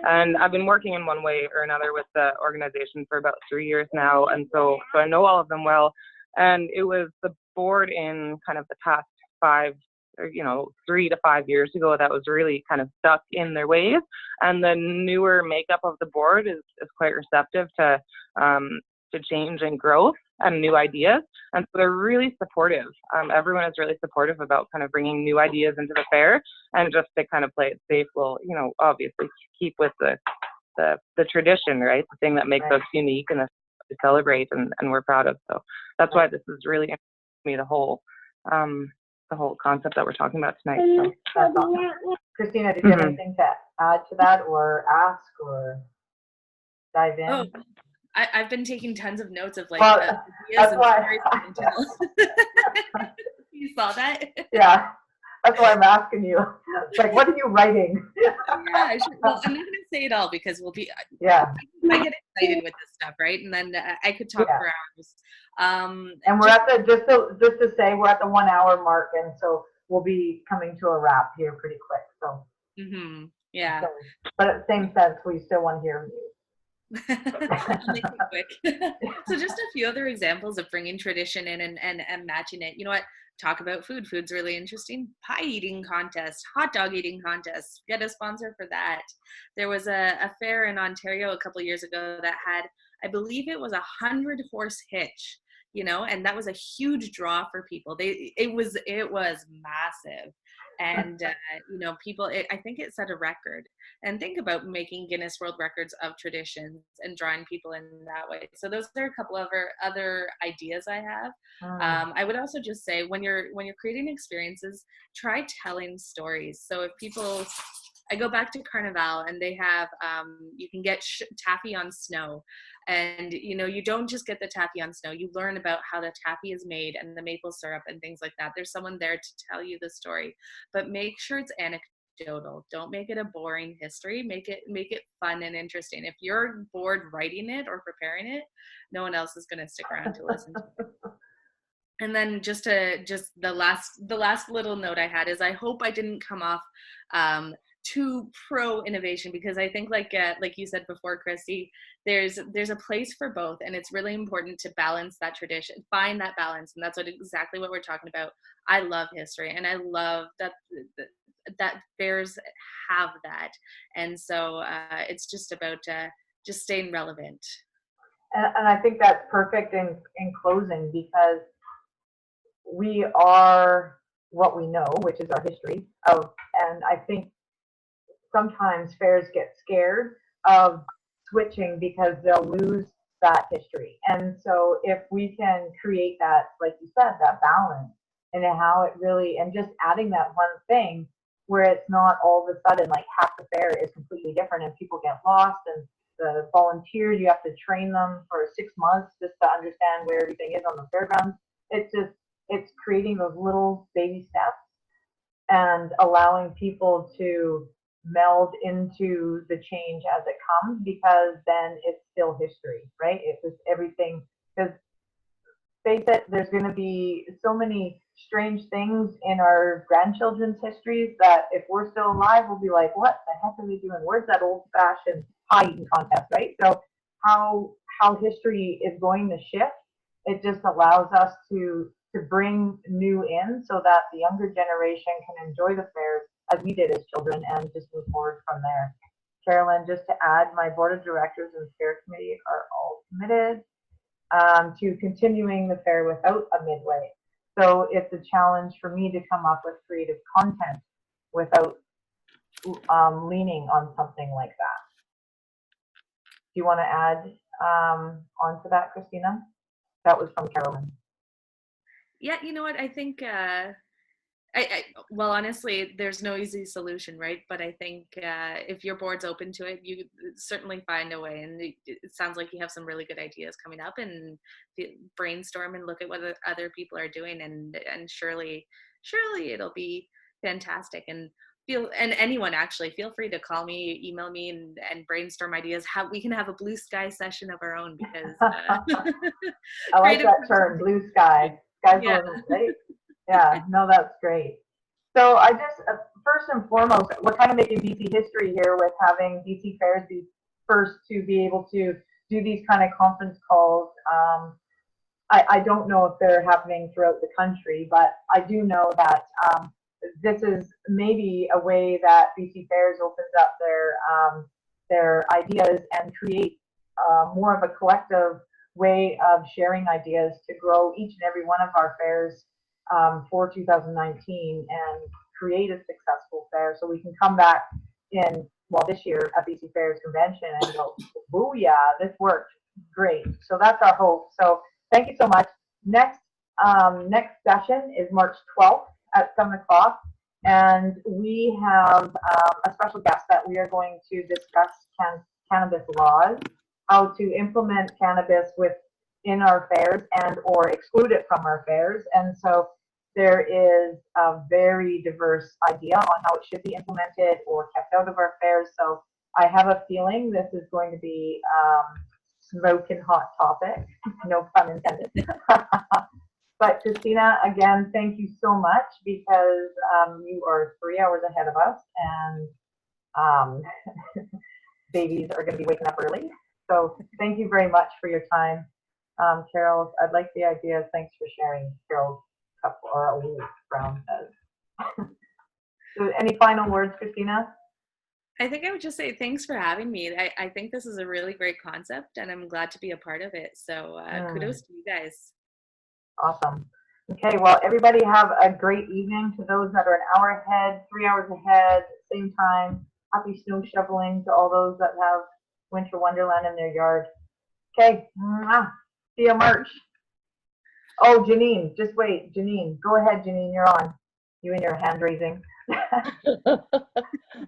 And I've been working in one way or another with the organization for about 3 years now. And so I know all of them well. And it was the board in kind of the past 3 to 5 years ago that was really kind of stuck in their ways. And the newer makeup of the board is quite receptive to change and growth and new ideas. And so they're really supportive. Everyone is really supportive about kind of bringing new ideas into the fair, and just to kind of play it safe, we'll, obviously keep with the tradition, right? The thing that makes us unique and that we celebrate and we're proud of. So that's why this is really interesting to me, the whole concept that we're talking about tonight. So that's awesome. Christina, did you have anything to add to that, or ask, or dive in? Oh, I've been taking tons of notes of That's why. You saw that? Yeah, that's why I'm asking you. It's like, what are you writing? Yeah, well, I'm not going to say it all because we'll be. Yeah. I get excited with this stuff, right? And then I could talk for hours. And we're at the just to say we're at the 1 hour mark, and so we'll be coming to a wrap here pretty quick. So. Yeah. So, but at the same sense, we still want to hear you. I'll make it quick. So just a few other examples of bringing tradition in and matching it. You know what? Talk about food. Food's really interesting. Pie eating contest, hot dog eating contest. Get a sponsor for that. There was a fair in Ontario a couple of years ago that had, I believe it was 100-horse hitch, and that was a huge draw for people. It was massive. And, people, I think it set a record. And think about making Guinness World Records of traditions and drawing people in that way. So those are a couple of other ideas I have. I would also just say when you're creating experiences, try telling stories. So if people, I go back to Carnival and they have, you can get taffy on snow. And, you don't just get the taffy on snow. You learn about how the taffy is made and the maple syrup and things like that. There's someone there to tell you the story. But make sure it's anecdotal. Don't make it a boring history. Make it fun and interesting. If you're bored writing it or preparing it, no one else is going to stick around to listen to it. And then just the last little note I had is I hope I didn't come off too pro innovation, because I think like you said before, Christy, there's a place for both, and it's really important to balance that tradition, find that balance, and that's exactly what we're talking about. I love history, and I love that fairs have that, and so it's just about just staying relevant. And I think that's perfect in closing, because we are what we know, which is our history and I think sometimes fairs get scared of switching because they'll lose that history. And so if we can create that, like you said, that balance, and how it really, and just adding that one thing where it's not all of a sudden like half the fair is completely different and people get lost, and the volunteers, you have to train them for 6 months just to understand where everything is on the fairgrounds. It's creating those little baby steps and allowing people to meld into the change as it comes, because then it's still history, right? It was everything, because face it, there's going to be so many strange things in our grandchildren's histories that if we're still alive, we'll be like, what the heck are they doing? Where's that old-fashioned pie eating contest, right? So how history is going to shift, it just allows us to bring new in so that the younger generation can enjoy the fairs as we did as children, and just move forward from there. Carolyn, just to add, my board of directors and fair committee are all committed to continuing the fair without a midway. So it's a challenge for me to come up with creative content without leaning on something like that. Do you want to add on to that, Christina? That was from Carolyn. Yeah, you know what? I think, well, honestly, there's no easy solution, right? But I think if your board's open to it, you certainly find a way. And it sounds like you have some really good ideas coming up, and brainstorm and look at what other people are doing, and surely it'll be fantastic. And anyone actually, feel free to call me, email me, and brainstorm ideas. How we can have a blue sky session of our own, because I like that term, blue sky. Sky's the limit, right? Yeah, no, that's great. So I just, first and foremost, we're kind of making BC history here with having BC Fairs be first to be able to do these kind of conference calls. I don't know if they're happening throughout the country, but I do know that this is maybe a way that BC Fairs opens up their ideas and create more of a collective way of sharing ideas to grow each and every one of our fairs for 2019 and create a successful fair so we can come back in, well, this year at BC Fairs Convention and go, booyah, this worked great. So that's our hope. So thank you so much. Next session is March 12th at 7 o'clock. And we have a special guest that we are going to discuss cannabis laws, how to implement cannabis within our fairs and or exclude it from our fairs. And so there is a very diverse idea on how it should be implemented or kept out of our fairs. So I have a feeling this is going to be smoking hot topic, no pun intended. But Christina, again, thank you so much because you are 3 hours ahead of us and babies are going to be waking up early. So thank you very much for your time. Carol, I'd like the idea. Thanks for sharing Carol's cup or brown says. So any final words, Christina? I think I would just say thanks for having me. I think this is a really great concept and I'm glad to be a part of it. So kudos to you guys. Awesome. Okay, well, everybody have a great evening. To those that are an hour ahead, 3 hours ahead, same time. Happy snow shoveling to all those that have winter wonderland in their yard. Okay, see you March. Oh, Janine, just wait. Janine, go ahead, Janine, you're on. You and your hand raising.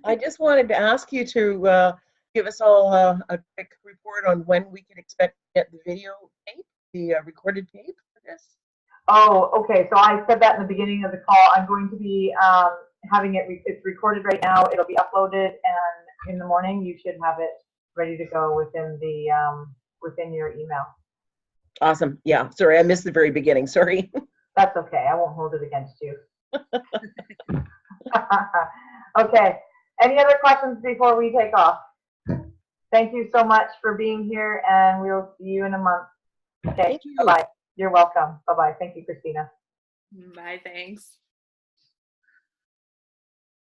I just wanted to ask you to give us all a quick report on when we can expect to get the video tape, the recorded tape for this. Oh, okay. So I said that in the beginning of the call. I'm going to be having it. It's recorded right now. It'll be uploaded, and in the morning you should have it ready to go within the within your email. Awesome. Yeah. Sorry, I missed the very beginning. Sorry. That's okay. I won't hold it against you. Okay. Any other questions before we take off? Thank you so much for being here, and we'll see you in a month. Okay. Thank you. Bye-bye. You're welcome. Bye-bye. Thank you, Christina. Bye, thanks.